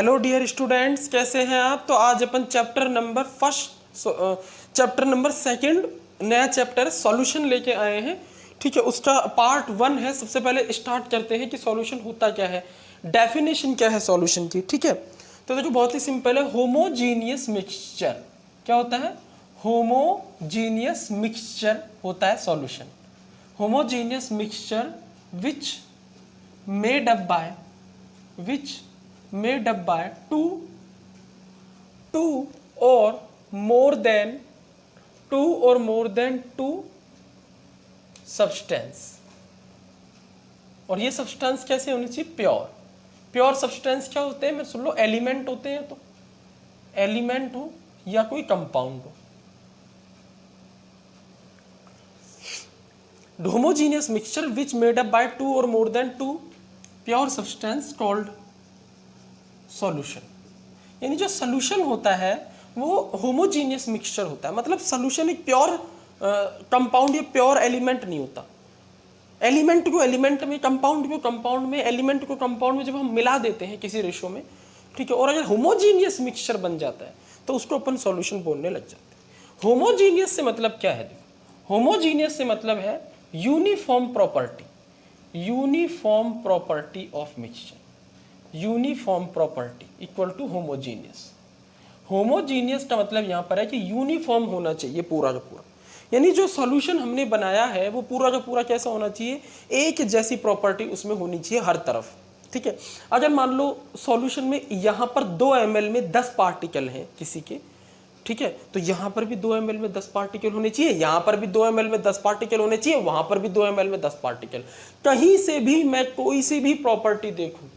Hello dear students, कैसे हैं आप। तो आज अपन चैप्टर नंबर सेकंड नया चैप्टर सॉल्यूशन लेके आए हैं। ठीक है, उसका पार्ट 1 है। सबसे पहले स्टार्ट करते हैं कि सॉल्यूशन होता क्या है, डेफिनेशन क्या है सॉल्यूशन की। ठीक है, तो देखो बहुत ही सिंपल है। होमोजीनियस मिक्सचर क्या होता है? होमोजीनियस मिक्सचर होता है solution. Homogeneous mixture which made up by two or more than two substance। और ये सब्सटेंस कैसे होनी चाहिए? प्योर सब्सटेंस क्या होते हैं? मैं सुन लो, एलिमेंट होते हैं। तो एलिमेंट हो या कोई कंपाउंड हो। Homogeneous mixture which made up by two और more than two pure substance called solution. यानी जो सॉल्यूशन होता है वो होमोजीनियस मिक्सचर होता है। मतलब सॉल्यूशन एक प्योर कंपाउंड या प्योर एलिमेंट नहीं होता। एलिमेंट को एलिमेंट में, कंपाउंड को कंपाउंड में, एलिमेंट को कंपाउंड में जब हम मिला देते हैं किसी रेशो में, ठीक है, और अगर होमोजीनियस मिक्सचर बन जाता है तो उसको अपन सॉल्यूशन बोलने लग जाते हैं। होमोजीनियस से मतलब क्या है? देखो, होमोजीनियस से मतलब है uniform property of mixture. Uniform property equal to homogeneous. Homogeneous का मतलब यहां पर है कि यूनिफॉर्म होना चाहिए पूरा का पूरा। यानी जो सॉल्यूशन हमने बनाया है वो पूरा का पूरा कैसा होना चाहिए? एक जैसी प्रॉपर्टी उसमें होनी चाहिए हर तरफ। ठीक है, अगर मान लो सॉल्यूशन में यहां पर 2 ml में 10 पार्टिकल हैं किसी के, ठीक है, तो यहां पर भी 2 ml में 10 पार्टिकल होने चाहिए, यहां पर भी 2 ml में 10 पार्टिकल होने चाहिए, वहां पर भी 2 ml में 10 पार्टिकल। कहीं से भी मैं कोई सी भी प्रॉपर्टी देखूं,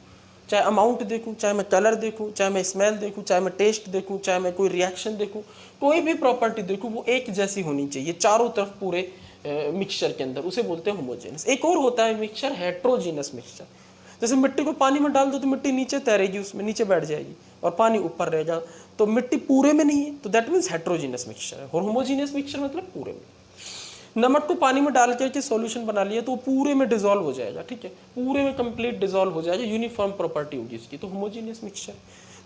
चाहे अमाउंट देखूं, चाहे मैं कलर देखूं, चाहे मैं स्मेल देखूं, चाहे मैं टेस्ट देखूं, चाहे मैं कोई रिएक्शन देखूं, कोई भी प्रॉपर्टी देखूं, वो एक जैसी होनी चाहिए चारों तरफ पूरे मिक्सचर के अंदर। उसे बोलते हैं होमोजेनस। एक और होता है मिक्सचर हेट्रोजीनस मिक्सचर। जैसे मिट्टी को पानी में डाल दो तो मिट्टी नीचे तैरेगी, उसमें नीचे बैठ जाएगी, और पानी ऊपर रहेगा, तो मिट्टी पूरे में नहीं है, तो दैट मीन्स हेट्रोजीनस मिक्सचर है। और होमोजीनियस मिक्सचर मतलब पूरे में। नमक को पानी में डाल करके सॉल्यूशन बना लिया तो वो पूरे में डिसॉल्व हो जाएगा। ठीक है, पूरे में कंप्लीट डिसॉल्व हो जाएगा, यूनिफॉर्म प्रॉपर्टी होगी इसकी, तो होमोजीनियस मिक्सचर,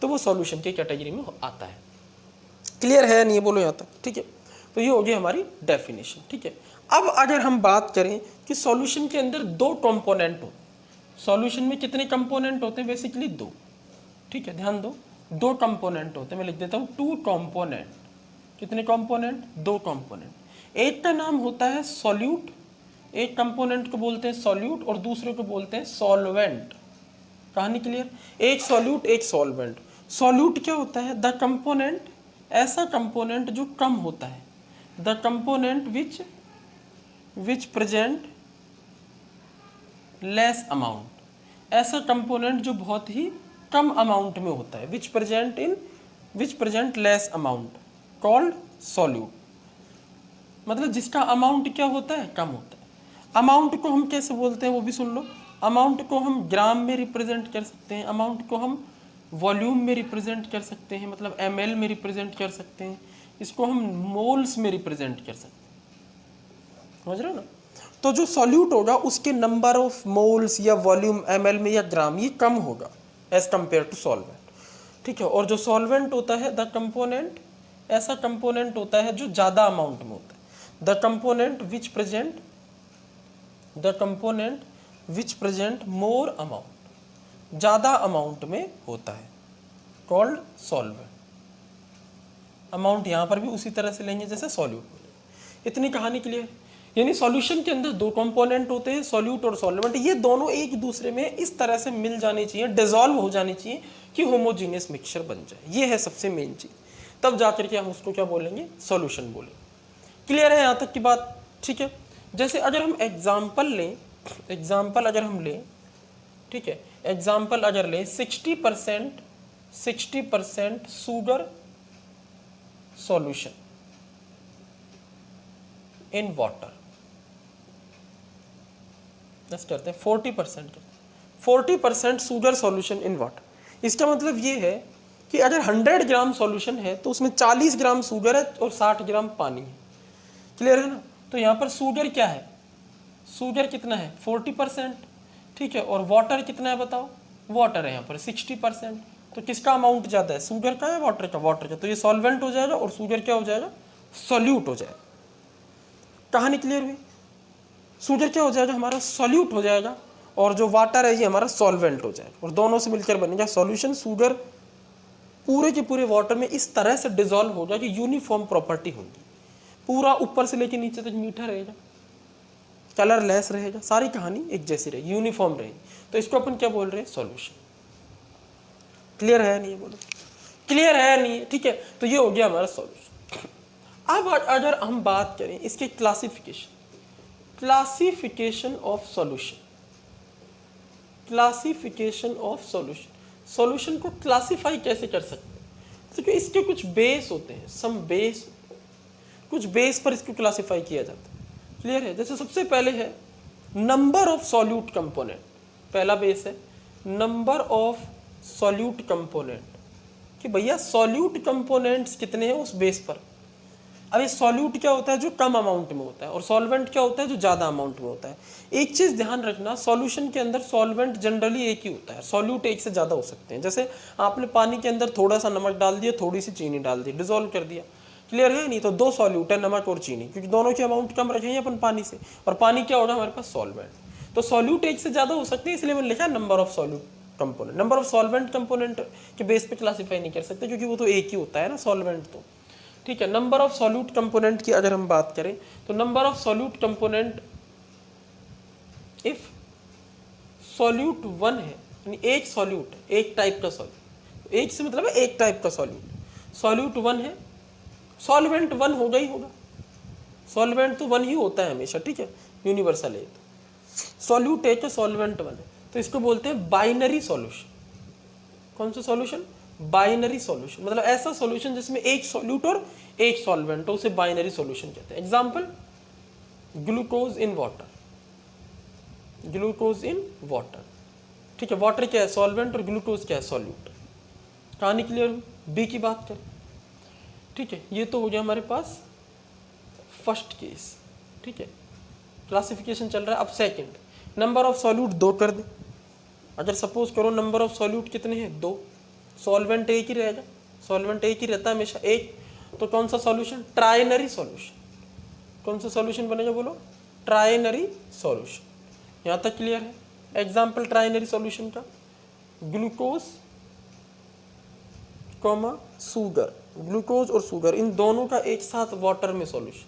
तो वो सॉल्यूशन की कैटेगरी में आता है। क्लियर है? नहीं बोलो यहाँ तक? ठीक है, तो ये होगी हमारी डेफिनेशन। ठीक है, अब अगर हम बात करें कि सॉल्यूशन के अंदर 2 कंपोनेंट होते हैं। सॉल्यूशन में कितने कंपोनेंट होते हैं? बेसिकली 2। ठीक है, ध्यान दो, 2 कंपोनेंट होते हैं। मैं लिख देता हूँ 2 कंपोनेंट। कितने कंपोनेंट? 2 कंपोनेंट। एक का नाम होता है सॉल्यूट, एक कंपोनेंट को बोलते हैं सॉल्यूट और दूसरे को बोलते हैं सॉल्वेंट। कहानी क्लियर? एक सॉल्यूट एक सॉल्वेंट। सॉल्यूट क्या होता है? द कंपोनेंट, ऐसा कंपोनेंट जो कम होता है। The component which present less amount, ऐसा कंपोनेंट जो बहुत ही कम अमाउंट में होता है। विच present less amount called solute. मतलब जिसका अमाउंट क्या होता है? कम होता है। अमाउंट को हम कैसे बोलते हैं वो भी सुन लो। अमाउंट को हम ग्राम में रिप्रेजेंट कर सकते हैं, अमाउंट को हम वॉल्यूम में रिप्रेजेंट कर सकते हैं, मतलब ml में रिप्रेजेंट कर सकते हैं, इसको हम मोल्स में रिप्रेजेंट कर सकते हैं। समझ रहे हो ना? तो जो सॉल्यूट होगा उसके नंबर ऑफ मोल्स या वॉल्यूम ml में या ग्राम ये कम होगा एज कंपेयर टू सॉल्वेंट। ठीक है, और जो सॉल्वेंट होता है द कंपोनेंट, ऐसा कंपोनेंट होता है जो ज़्यादा अमाउंट में होता है। The component which present more amount, ज़्यादा अमाउंट में होता है, कॉल्ड सॉल्वेंट। अमाउंट यहाँ पर भी उसी तरह से लेंगे जैसे सॉल्यूट। इतनी कहानी क्लियर? यानी सॉल्यूशन के अंदर 2 कंपोनेंट होते हैं, सॉल्यूट और सॉल्वेंट। ये दोनों एक दूसरे में इस तरह से मिल जानी चाहिए, डिसॉल्व हो जानी चाहिए कि होमोजीनियस मिक्सचर बन जाए। ये है सबसे मेन चीज। तब जाकर के हम उसको क्या बोलेंगे? सॉल्यूशन बोलेंगे। क्लियर है यहाँ तक की बात? ठीक है, जैसे अगर हम एग्जाम्पल अगर हम लें, ठीक है, एग्जाम्पल अगर लें 60% शुगर सॉल्यूशन इन वाटर, करते हैं 40% शुगर सॉल्यूशन इन वाटर। इसका मतलब ये है कि अगर 100 ग्राम सॉल्यूशन है तो उसमें 40 ग्राम शुगर है और 60 ग्राम पानी है। क्लियर है ना? तो यहाँ पर शुगर क्या है? शुगर कितना है? 40%। ठीक है, और वाटर कितना है बताओ? वाटर है यहाँ पर 60%। तो किसका अमाउंट ज़्यादा है, शुगर का या वाटर का, वाटर का। तो ये सॉल्वेंट हो जाएगा और शुगर क्या हो जाएगा, सॉल्यूट हो जाएगा। कहानी क्लियर हुई। शुगर क्या हो जाएगा हमारा, सॉल्यूट हो जाएगा, और जो वाटर है ये हमारा सॉल्वेंट हो जाएगा, और दोनों से मिलकर बनेगा सॉल्यूशन। शुगर पूरे के पूरे वाटर में इस तरह से डिजोल्व होगा कि यूनिफॉर्म प्रॉपर्टी होगी, पूरा ऊपर से लेकर नीचे तक मीठा रहेगा, कलरलेस रहेगा, सारी कहानी एक जैसी रहेगी, यूनिफॉर्म रहेगी। तो इसको अपन क्या बोल रहे हैं, सॉल्यूशन। क्लियर है नहीं, बोलो क्लियर है नहीं, ठीक है। तो ये हो गया हमारा सॉल्यूशन। अब अगर हम बात करें इसके classification of solution, classification of solution, solution को क्लासिफाई कैसे कर सकते हैं, तो इसके कुछ बेस होते हैं, सम बेस, कुछ बेस पर इसको क्लासिफाई किया जाता है। क्लियर है। जैसे सबसे पहले है नंबर ऑफ सॉल्यूट कंपोनेंट, पहला बेस है नंबर ऑफ सॉल्यूट कंपोनेंट, कि भैया सॉल्यूट कंपोनेंट्स कितने हैं उस बेस पर। अब ये सॉल्यूट क्या होता है, जो कम अमाउंट में होता है, और सॉल्वेंट क्या होता है, जो ज़्यादा अमाउंट में होता है। एक चीज़ ध्यान रखना, सॉल्यूशन के अंदर सॉल्वेंट जनरली एक ही होता है, सॉल्यूट एक से ज़्यादा हो सकते हैं। जैसे आपने पानी के अंदर थोड़ा सा नमक डाल दिया, थोड़ी सी चीनी डाल दी, डिजोल्व कर दिया, क्लियर है नहीं, तो दो सॉल्यूट है, नमक और चीनी, क्योंकि दोनों की अमाउंट कम रखेंगे अपन पानी से, और पानी क्या होगा हमारे पास, सॉल्वेंट। तो सॉल्यूट एक से ज़्यादा हो सकते हैं, इसलिए मैंने लिखा number of solute component. Number of solvent component के बेस पे क्लासिफाई नहीं कर सकते, क्योंकि वो तो एक ही होता है ना, सॉल्वेंट तो, ठीक है। नंबर ऑफ सॉल्यूट कंपोनेंट की अगर हम बात करें, तो number of solute component, if solute one है, यानी एक सॉल्यूट, एक टाइप का सॉल्यूट, एक से मतलब है एक टाइप का सॉल्यूट, सॉल्यूट वन है, सॉल्वेंट वन होगा ही होगा, सॉल्वेंट तो वन ही होता है हमेशा, ठीक है, यूनिवर्सल है। सॉल्यूट एक है, सॉल्वेंट वन है, तो इसको बोलते हैं बाइनरी सॉल्यूशन। कौन सा सॉल्यूशन, बाइनरी सॉल्यूशन, मतलब ऐसा सॉल्यूशन जिसमें एक सॉल्यूट और एक सॉल्वेंट हो, उसे बाइनरी सॉल्यूशन कहते हैं। Example, glucose in water, glucose in water, ठीक है। वाटर क्या है, सॉल्वेंट, और ग्लूकोज क्या है, सॉल्यूट। कहानी क्लियर हुई। बी की बात करें, ठीक है, ये तो हो गया हमारे पास फर्स्ट केस, ठीक है, क्लासिफिकेशन चल रहा है। अब सेकंड, नंबर ऑफ सॉल्यूट दो कर दे। अगर सपोज करो नंबर ऑफ सॉल्यूट कितने हैं, दो, सॉल्वेंट एक ही रहेगा, सॉल्वेंट एक ही रहता है हमेशा, एक, तो कौन सा सॉल्यूशन, ट्राइनरी सॉल्यूशन। कौन सा सॉल्यूशन बनेगा, बोलो, ट्राइनरी सॉल्यूशन। यहाँ तक क्लियर है। एग्जाम्पल ट्राइनरी सॉल्यूशन का, ग्लूकोज कॉमा शुगर, ग्लूकोज और शुगर इन दोनों का एक साथ वाटर में solution,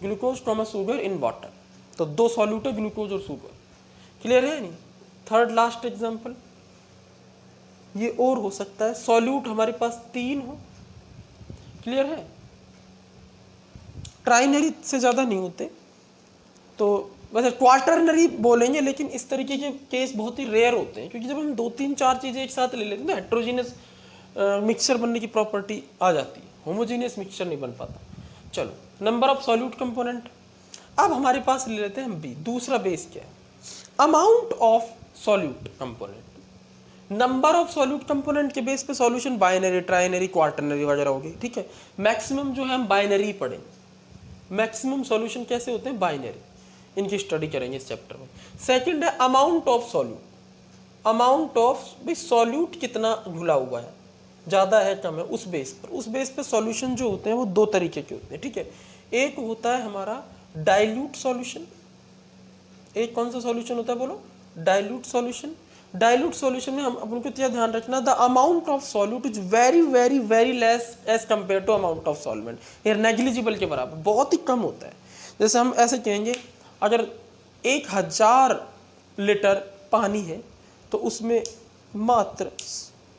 glucose comma sugar in water, तो दो सॉल्यूट है, ग्लूकोज और शुगर। क्लियर है नहीं। थर्ड लास्ट एग्जांपल, ये और हो सकता है, सॉल्यूट हमारे पास तीन हो, क्लियर है, ट्राइनरी से ज़्यादा नहीं होते, तो वैसे क्वार्टरनरी बोलेंगे, लेकिन इस तरीके के केस बहुत ही रेयर होते हैं, क्योंकि जब हम दो तीन चार चीज़ें एक साथ ले लेते हैं तो हेट्रोजीनियस मिक्सचर बनने की प्रॉपर्टी आ जाती है, होमोजीनियस मिक्सचर नहीं बन पाता। चलो, नंबर ऑफ सॉल्यूट कंपोनेंट। अब हमारे पास ले लेते हैं हम बी, दूसरा बेस क्या है, amount of solute component. Number of solute component के बेस पे सॉल्यूशन बाइनरी, ट्राइनरी, क्वार्टरनरी वगैरह होगी, ठीक है। मैक्सिमम जो है हम बाइनरी पढ़ेंगे, मैक्सिमम सॉल्यूशन कैसे होते हैं, बाइनरी, इनकी स्टडी करेंगे इस चैप्टर में। सेकंड है amount of solute, amount of, भाई सॉल्यूट कितना घुला हुआ है, ज़्यादा है कम है, उस बेस पे सॉल्यूशन जो होते हैं वो दो तरीके के होते हैं, ठीक है। एक होता है हमारा डाइल्यूट सॉल्यूशन, एक कौन सा सॉल्यूशन होता है, बोलो, डाइल्यूट सॉल्यूशन। डाइल्यूट सॉल्यूशन में हम अपन को क्या ध्यान रखना, the amount of solute is very very very less as compare to amount of solvent, ये नेग्लिजिबल के बराबर, बहुत ही कम होता है। जैसे हम ऐसे कहेंगे, अगर 1000 लीटर पानी है तो उसमें मात्र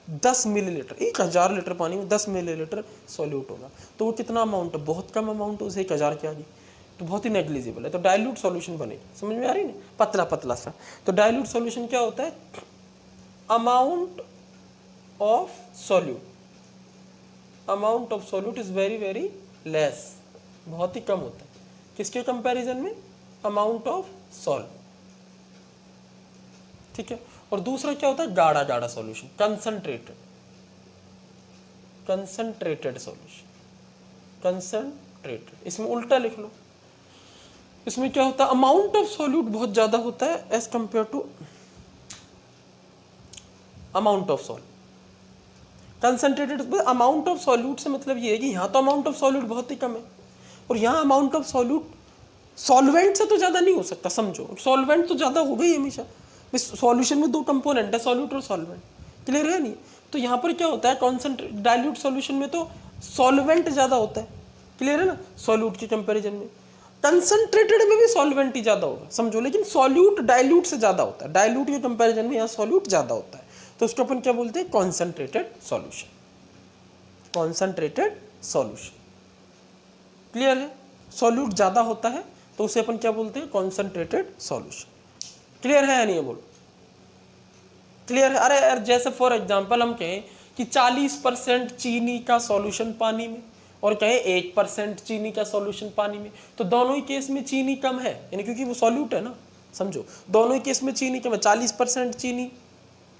10 मिलीलीटर, 1000 लीटर पानी में 10 मिलीलीटर सॉल्यूट होगा, तो वो कितना अमाउंट है, बहुत कम अमाउंट है, उसे 1000 के आगे, तो बहुत ही नेग्लिजिबल है। तो डाइल्यूट सॉल्यूशन बनेगा, समझ में आ रही है ना, पतला पतला सा। तो डाइल्यूट सॉल्यूशन क्या होता है, amount of solute, amount of solute is very very less, बहुत ही कम होता है, किसके कंपैरिजन में, अमाउंट ऑफ सॉल्ट, ठीक है। और दूसरा क्या होता है, गाढ़ा गाढ़ा solution, concentrated, concentrated solution, concentrated, इसमें उल्टा लिख लो, इसमें क्या होता है, अमाउंट ऑफ सॉल्यूट बहुत ज्यादा होता है as compare to amount of salt, concentrated amount of solute से मतलब ये है कि यहाँ तो अमाउंट ऑफ सॉल्यूट बहुत ही कम है और यहाँ अमाउंट ऑफ सॉल्यूट सॉल्वेंट से तो ज़्यादा नहीं हो सकता, समझो सॉल्वेंट तो ज़्यादा होगा ही हमेशा। सॉल्यूशन में दो कंपोनेंट है, सॉल्यूट और सॉल्वेंट, क्लियर है नहीं। तो यहाँ पर क्या होता है, कॉन्सेंट्रेट डाइल्यूट सॉल्यूशन में तो सॉल्वेंट ज़्यादा होता है, क्लियर है ना, सॉल्यूट के कंपैरिजन में। कंसंट्रेटेड में भी सॉल्वेंट ही ज़्यादा होगा, समझो, लेकिन सॉल्यूट डाइल्यूट से ज़्यादा होता है, डाइल्यूट के कंपैरिजन में यहाँ सॉल्यूट ज़्यादा होता है, तो उसको अपन क्या बोलते हैं, concentrated solution, concentrated solution, clear है। सॉल्यूट ज़्यादा होता है तो उसे अपन क्या बोलते हैं, कॉन्सेंट्रेटेड सॉल्यूशन, क्लियर है या नहीं है, बोलो क्लियर है। अरे यार जैसे फॉर एग्जांपल हम कहें कि 40% चीनी का सॉल्यूशन पानी में और कहें 1% चीनी का सॉल्यूशन पानी में, तो दोनों ही केस में चीनी कम है, यानी क्योंकि वो सॉल्यूट है ना, समझो दोनों ही केस में चीनी कम है। 40% चीनी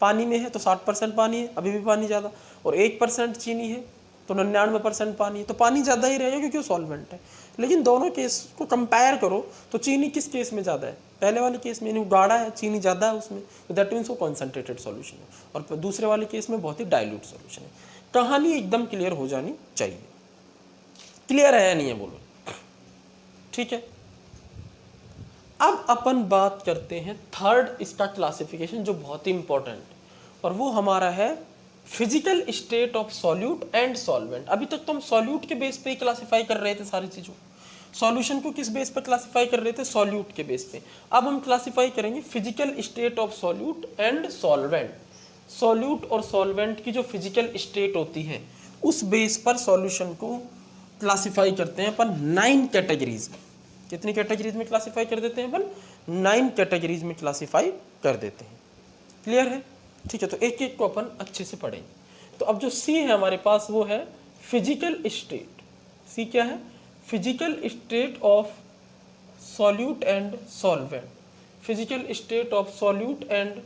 पानी में है तो 60% पानी है, अभी भी पानी ज़्यादा, और 1% चीनी है तो 99% पानी है, तो पानी ज़्यादा ही रहेगा क्योंकि वो सॉल्वेंट है। लेकिन दोनों केस को कंपेयर करो तो चीनी किस केस में ज़्यादा है, पहले वाले केस में, यानी वो गाढ़ा है, चीनी ज़्यादा है उसमें, तो दैट मीन्स वो कॉन्सेंट्रेटेड सॉल्यूशन है, और दूसरे वाले केस में बहुत ही डाइल्यूट सॉल्यूशन है। कहानी एकदम क्लियर हो जानी चाहिए, क्लियर है या नहीं है, बोलो ठीक है। अब अपन बात करते हैं थर्ड इसका क्लासिफिकेशन जो बहुत ही इंपॉर्टेंट, और वो हमारा है physical state of solute and solvent. अभी तक तो हम सॉल्यूट के बेस पे ही क्लासिफाई कर रहे थे सारी चीज़ों, सॉल्यूशन को किस बेस पे क्लासिफाई कर रहे थे, सॉल्यूट के बेस पे। अब हम क्लासिफाई करेंगे physical state of solute and solvent. Solute और सॉल्वेंट की जो फिजिकल स्टेट होती है उस बेस पर सॉल्यूशन को क्लासिफाई करते हैं अपन 9 कैटेगरीज में। कितनी कैटेगरीज में क्लासिफाई कर देते हैं अपन, 9 कैटेगरीज में क्लासिफाई कर देते हैं, क्लियर है, ठीक है। तो एक एक को अपन अच्छे से पढ़ेंगे। तो अब जो सी है हमारे पास वो है फिजिकल स्टेट। सी क्या है, physical state of solute and solvent. Physical state of solute and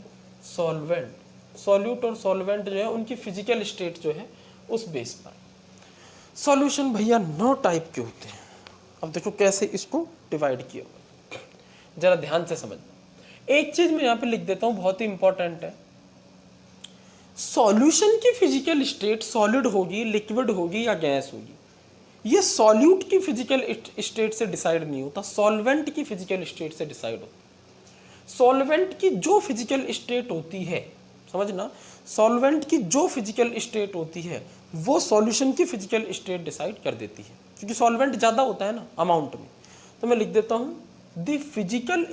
solvent. Solute और सॉल्वेंट जो है उनकी फिजिकल स्टेट जो है उस बेस पर। सॉल्यूशन भैया 9 टाइप के होते हैं। अब देखो कैसे इसको डिवाइड किया, जरा ध्यान से समझना। एक चीज मैं यहाँ पे लिख देता हूँ, बहुत ही इंपॉर्टेंट है। सॉल्यूशन की फिजिकल स्टेट सॉलिड होगी, लिक्विड होगी या गैस होगी, ये सॉल्यूट की फिजिकल स्टेट से डिसाइड नहीं होता, सॉल्वेंट की फिजिकल स्टेट से डिसाइड होता। सॉल्वेंट की जो फिजिकल स्टेट होती है, समझना, सॉल्वेंट की जो फिजिकल स्टेट होती है वो सॉल्यूशन की फिजिकल स्टेट डिसाइड कर देती है, क्योंकि सॉल्वेंट ज़्यादा होता है ना अमाउंट में। तो मैं लिख देता हूँ the physical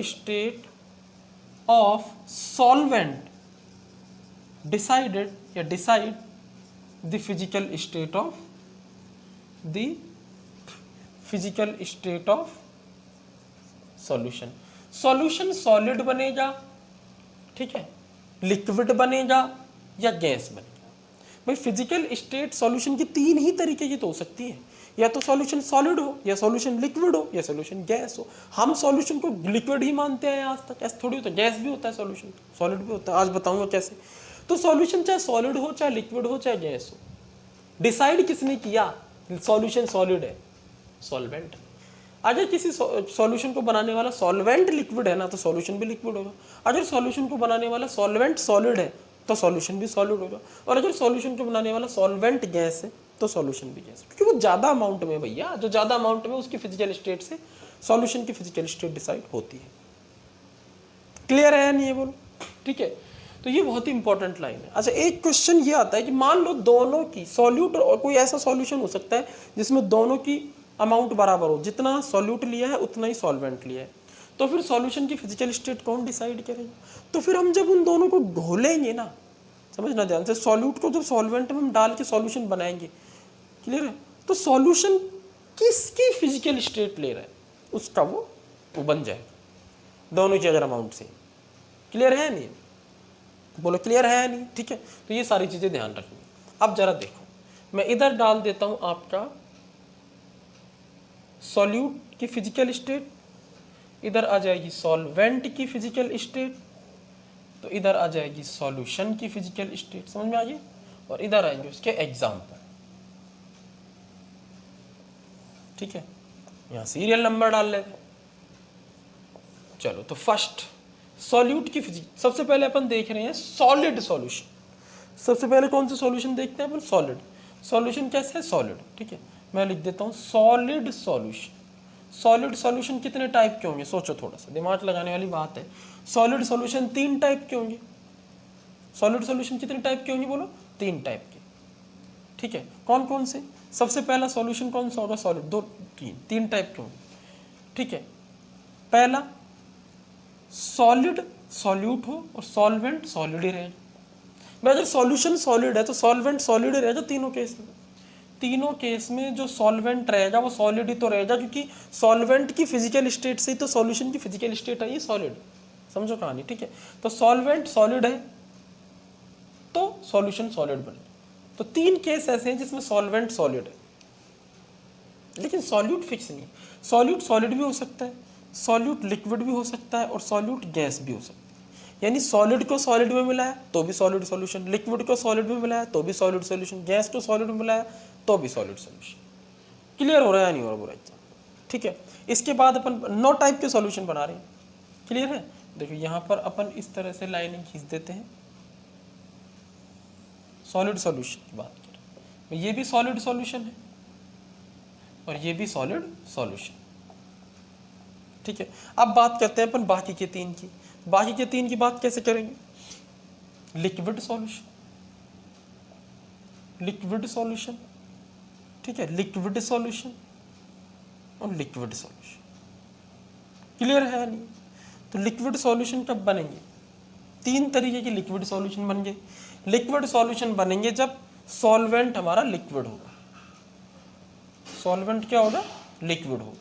state of solvent decide the physical state of solution. Solution solid बनेगा, ठीक है, लिक्विड बनेगा या गैस बनेगा। भाई फिजिकल स्टेट सॉल्यूशन की 3 ही तरीके की तो हो सकती है, या तो सॉल्यूशन सॉलिड हो, या सॉल्यूशन लिक्विड हो, या सॉल्यूशन गैस हो। हम सॉल्यूशन को लिक्विड ही मानते हैं आज तक, ऐसा थोड़ी होता है, गैस भी होता है सॉल्यूशन, सॉलिड भी होता है, आज बताऊंगा कैसे। तो सॉल्यूशन चाहे सॉलिड हो, चाहे लिक्विड हो, चाहे गैस हो, डिसाइड किसने किया सॉल्यूशन सॉलिड है, सॉल्वेंट। अगर किसी सॉल्यूशन को बनाने वाला सॉल्वेंट लिक्विड है ना तो सॉल्यूशन भी लिक्विड होगा। अगर सॉल्यूशन को बनाने वाला सॉल्वेंट सॉलिड है तो सॉल्यूशन भी सॉलिड होगा, और अगर सॉल्यूशन को बनाने वाला सॉल्वेंट गैस है तो सॉल्यूशन भी गैस, क्योंकि वो ज़्यादा अमाउंट में, भैया जो ज़्यादा अमाउंट में उसकी फिजिकल स्टेट से सॉल्यूशन की फिजिकल स्टेट डिसाइड होती है। क्लियर है या नहीं है, बोलो ठीक है। तो ये बहुत ही इंपॉर्टेंट लाइन है। अच्छा एक क्वेश्चन ये आता है कि मान लो दोनों की सॉल्यूट, और कोई ऐसा सॉल्यूशन हो सकता है जिसमें दोनों की अमाउंट बराबर हो, जितना सॉल्यूट लिया है उतना ही सॉल्वेंट लिया है, तो फिर सॉल्यूशन की फिजिकल स्टेट कौन डिसाइड करेगा। तो फिर हम जब उन दोनों को घोलेंगे ना, समझना ध्यान से, सॉल्यूट को जब सॉल्वेंट में हम डाल के सॉल्यूशन बनाएंगे, क्लियर है, तो सॉल्यूशन किसकी फिजिकल स्टेट ले रहा है उसका वो बन जाएगा दोनों की अगर अमाउंट से। क्लियर है नहीं, बोलो क्लियर है नहीं, ठीक है। तो ये सारी चीजें ध्यान रखनी। अब जरा देखो, मैं इधर डाल देता हूं आपका सॉल्यूट की फिजिकल स्टेट, इधर आ जाएगी सॉल्वेंट की फिजिकल स्टेट, तो इधर आ जाएगी सॉल्यूशन की फिजिकल स्टेट, समझ में आ गई, और इधर आएंगे उसके एग्जाम्पल, ठीक है। यहां सीरियल नंबर डाल लेते, चलो। तो फर्स्ट सॉल्यूट की फिजिक्स। सबसे पहले अपन देख रहे हैं सॉलिड सॉल्यूशन। सबसे पहले कौन सा सॉल्यूशन देखते हैं अपन? सॉलिड। सॉल्यूशन कैसे है? सॉलिड। ठीक है, मैं लिख देता हूँ सॉलिड सॉल्यूशन। सॉलिड सॉल्यूशन कितने टाइप के होंगे? सोचो, थोड़ा सा दिमाग लगाने वाली बात है। सॉलिड सॉल्यूशन 3 टाइप के होंगे। सॉलिड सॉल्यूशन कितने टाइप के होंगे बोलो? 3 टाइप के। ठीक है, कौन कौन से? सबसे पहला सॉल्यूशन कौन सा होगा? सॉलिड। 2 3 टाइप के होंगे। ठीक है, पहला सॉलिड सॉल्यूट हो और सॉल्वेंट सॉलिड ही रहे। भाई अगर सॉल्यूशन सॉलिड है तो सॉल्वेंट सॉलिड ही रहेगा तीनों केस में। तीनों केस में जो सॉल्वेंट रहेगा वो सॉलिड ही तो रहेगा, क्योंकि सॉल्वेंट की फिजिकल स्टेट से ही तो सॉल्यूशन की फिजिकल स्टेट आई है सॉलिड। समझो कहानी। ठीक है, तो सॉल्वेंट सॉलिड है तो सॉल्यूशन सॉलिड बने। तो 3 केस ऐसे हैं जिसमें सॉल्वेंट सॉलिड है, लेकिन सॉल्यूट फिक्स नहीं है। सॉल्यूट सॉलिड भी हो सकता है, सॉल्यूट लिक्विड भी हो सकता है और सॉल्यूट गैस भी हो सकता है। यानी सॉलिड को सॉलिड में मिलाया तो भी सॉलिड सॉल्यूशन, लिक्विड को सॉलिड में मिलाया तो भी सॉलिड सॉल्यूशन, गैस को सॉलिड में मिलाया तो भी सॉलिड सॉल्यूशन। क्लियर हो रहा है या नहीं हो रहा बुरा? ठीक है, इसके बाद अपन 9 टाइप के सॉल्यूशन बना रहे हैं। क्लियर है? देखो यहाँ पर अपन इस तरह से लाइनिंग खींच देते हैं। सॉलिड सॉल्यूशन की बात करें, ये भी सॉलिड सॉल्यूशन है और ये भी सॉलिड सॉल्यूशन। ठीक है, अब बात करते हैं अपन बाकी के 3 की। बाकी के 3 की बात कैसे करेंगे? Liquid solution, liquid solution. ठीक है, लिक्विड सॉल्यूशन और लिक्विड सॉल्यूशन। क्लियर है या नहीं? तो लिक्विड सॉल्यूशन कब बनेंगे? 3 तरीके के लिक्विड सॉल्यूशन बन गए। लिक्विड सॉल्यूशन बनेंगे जब सॉल्वेंट हमारा लिक्विड होगा। सॉल्वेंट क्या होगा? लिक्विड होगा,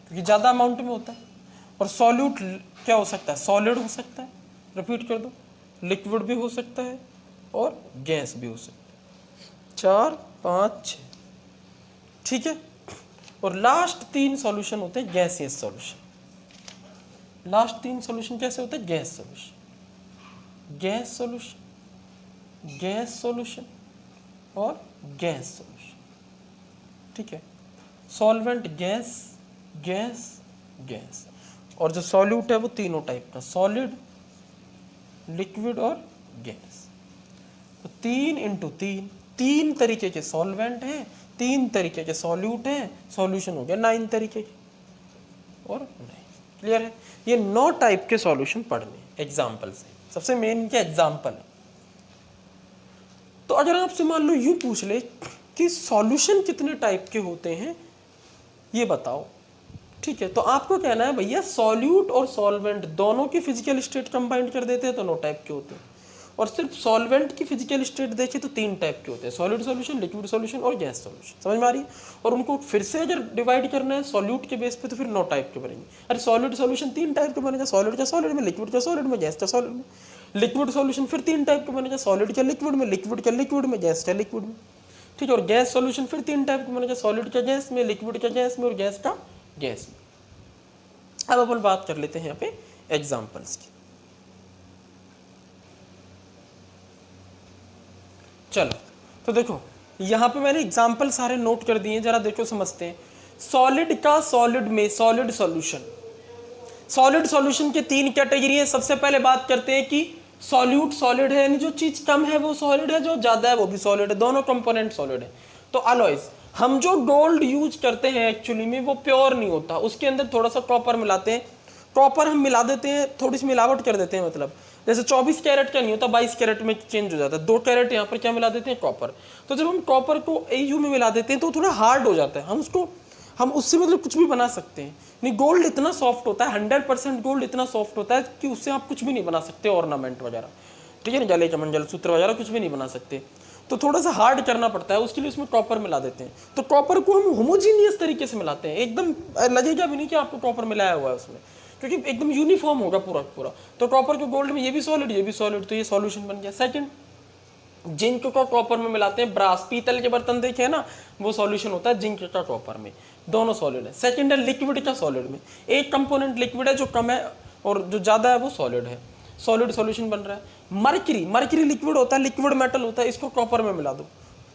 क्योंकि ज़्यादा अमाउंट में होता है। और सॉल्यूट क्या हो सकता है? सॉलिड हो सकता है। रिपीट कर दो, लिक्विड भी हो सकता है और गैस भी हो सकता है। 4 5 6। ठीक है, और लास्ट 3 सॉल्यूशन होते हैं गैसियस सॉल्यूशन। लास्ट 3 सॉल्यूशन कैसे होते हैं? Gas solution, gas solution, gas solution और गैस सॉल्यूशन। ठीक है, सॉल्वेंट गैस, गैस, गैस। और जो सॉल्यूट है वो तीनों टाइप का, सॉलिड, लिक्विड और गैस। तो 3 × 3, 3 तरीके के सॉल्वेंट हैं, 3 तरीके के सॉल्यूट हैं, सॉल्यूशन हो गया 9 तरीके के और 9। क्लियर है? ये 9 टाइप के सॉल्यूशन पढ़ने एग्जाम्पल से। सबसे मेन क्या एग्जाम्पल है। तो अगर आपसे मान लो यूं पूछ ले कि सॉल्यूशन कितने टाइप के होते हैं ये बताओ। ठीक है, तो आपको कहना है भैया सॉल्यूट और सॉल्वेंट दोनों की फिजिकल स्टेट कंबाइन कर देते हैं तो 9 टाइप के होते हैं, और सिर्फ सॉल्वेंट की फिजिकल स्टेट देखे तो 3 टाइप के होते हैं, सॉलिड सॉल्यूशन, लिक्विड सॉल्यूशन और गैस सॉल्यूशन। समझ में आ रही है? और उनको फिर से अगर डिवाइड करना है सॉल्यूट के बेस पे तो फिर 9 टाइप के बनेंगे। अरे सॉलिड सॉल्यूशन 3 टाइप के बनेगा, सॉलिड का सॉलिड में, लिक्विड का सॉलिड में, गैस का सॉलिड में। लिक्विड सॉल्यूशन फिर 3 टाइप का बनेगा, सॉलिड का लिक्विड में, लिक्विड का लिक्विड में, गैस का लिक्विड में। ठीक है, और गैस सॉल्यूशन फिर 3 टाइप का बनेगा, सॉलिड का गैस में, लिक्विड का गैस में और गैस का गैस में। अब अपन बात कर लेते हैं यहाँ पे एग्जाम्पल्स की। चलो, तो देखो यहाँ पे मैंने एग्जाम्पल सारे नोट कर दिए, जरा देखो समझते हैं। सॉलिड का सॉलिड में सॉलिड सॉल्यूशन। सॉलिड सॉल्यूशन के 3 कैटेगरी है। सबसे पहले बात करते हैं कि सॉल्यूट सॉलिड है, यानी जो चीज कम है वो सॉलिड है, जो ज्यादा है वो भी सॉलिड है, दोनों कंपोनेंट सॉलिड है। तो अलॉयज, हम जो गोल्ड यूज करते हैं एक्चुअली में वो प्योर नहीं होता, उसके अंदर थोड़ा सा कॉपर मिलाते हैं। कॉपर हम मिला देते हैं, थोड़ी सी मिलावट कर देते हैं, मतलब जैसे 24 कैरेट का नहीं होता, 22 कैरेट में चेंज हो जाता है। 2 कैरेट यहाँ पर क्या मिला देते हैं? कॉपर। तो जब हम कॉपर को AU में मिला देते हैं तो थोड़ा हार्ड हो जाता है, हम उससे मतलब कुछ भी बना सकते हैं। नहीं, गोल्ड इतना सॉफ्ट होता है, 100% गोल्ड इतना सॉफ्ट होता है कि उससे आप कुछ भी नहीं बना सकते, ऑर्नामेंट वगैरह। ठीक है ना, गले का मंगलसूत्र वगैरह कुछ भी नहीं बना सकते। तो थोड़ा सा हार्ड करना पड़ता है, उसके लिए उसमें कॉपर मिला देते हैं। तो कॉपर को हम होमोजीनियस तरीके से मिलाते हैं, एकदम लगेगा भी नहीं कि आपको कॉपर मिलाया हुआ है उसमें, क्योंकि एकदम यूनिफॉर्म होगा पूरा पूरा। तो कॉपर को गोल्ड में, ये भी सॉलिड ये भी सॉलिड, तो ये सॉल्यूशन बन गया। सेकंड, जिंक को कॉपर में मिलाते हैं, ब्रास, पीतल के बर्तन देखे ना, वो सॉल्यूशन होता है जिंक का कॉपर में, दोनों सॉलिड है। सेकंड है लिक्विड का सॉलिड में, एक कंपोनेंट लिक्विड है जो कम है और जो ज्यादा है वो सॉलिड है, सॉलिड सॉल्यूशन बन रहा है। मर्क्यूरी लिक्विड होता है, लिक्विड मेटल होता है, इसको कॉपर में मिला दो।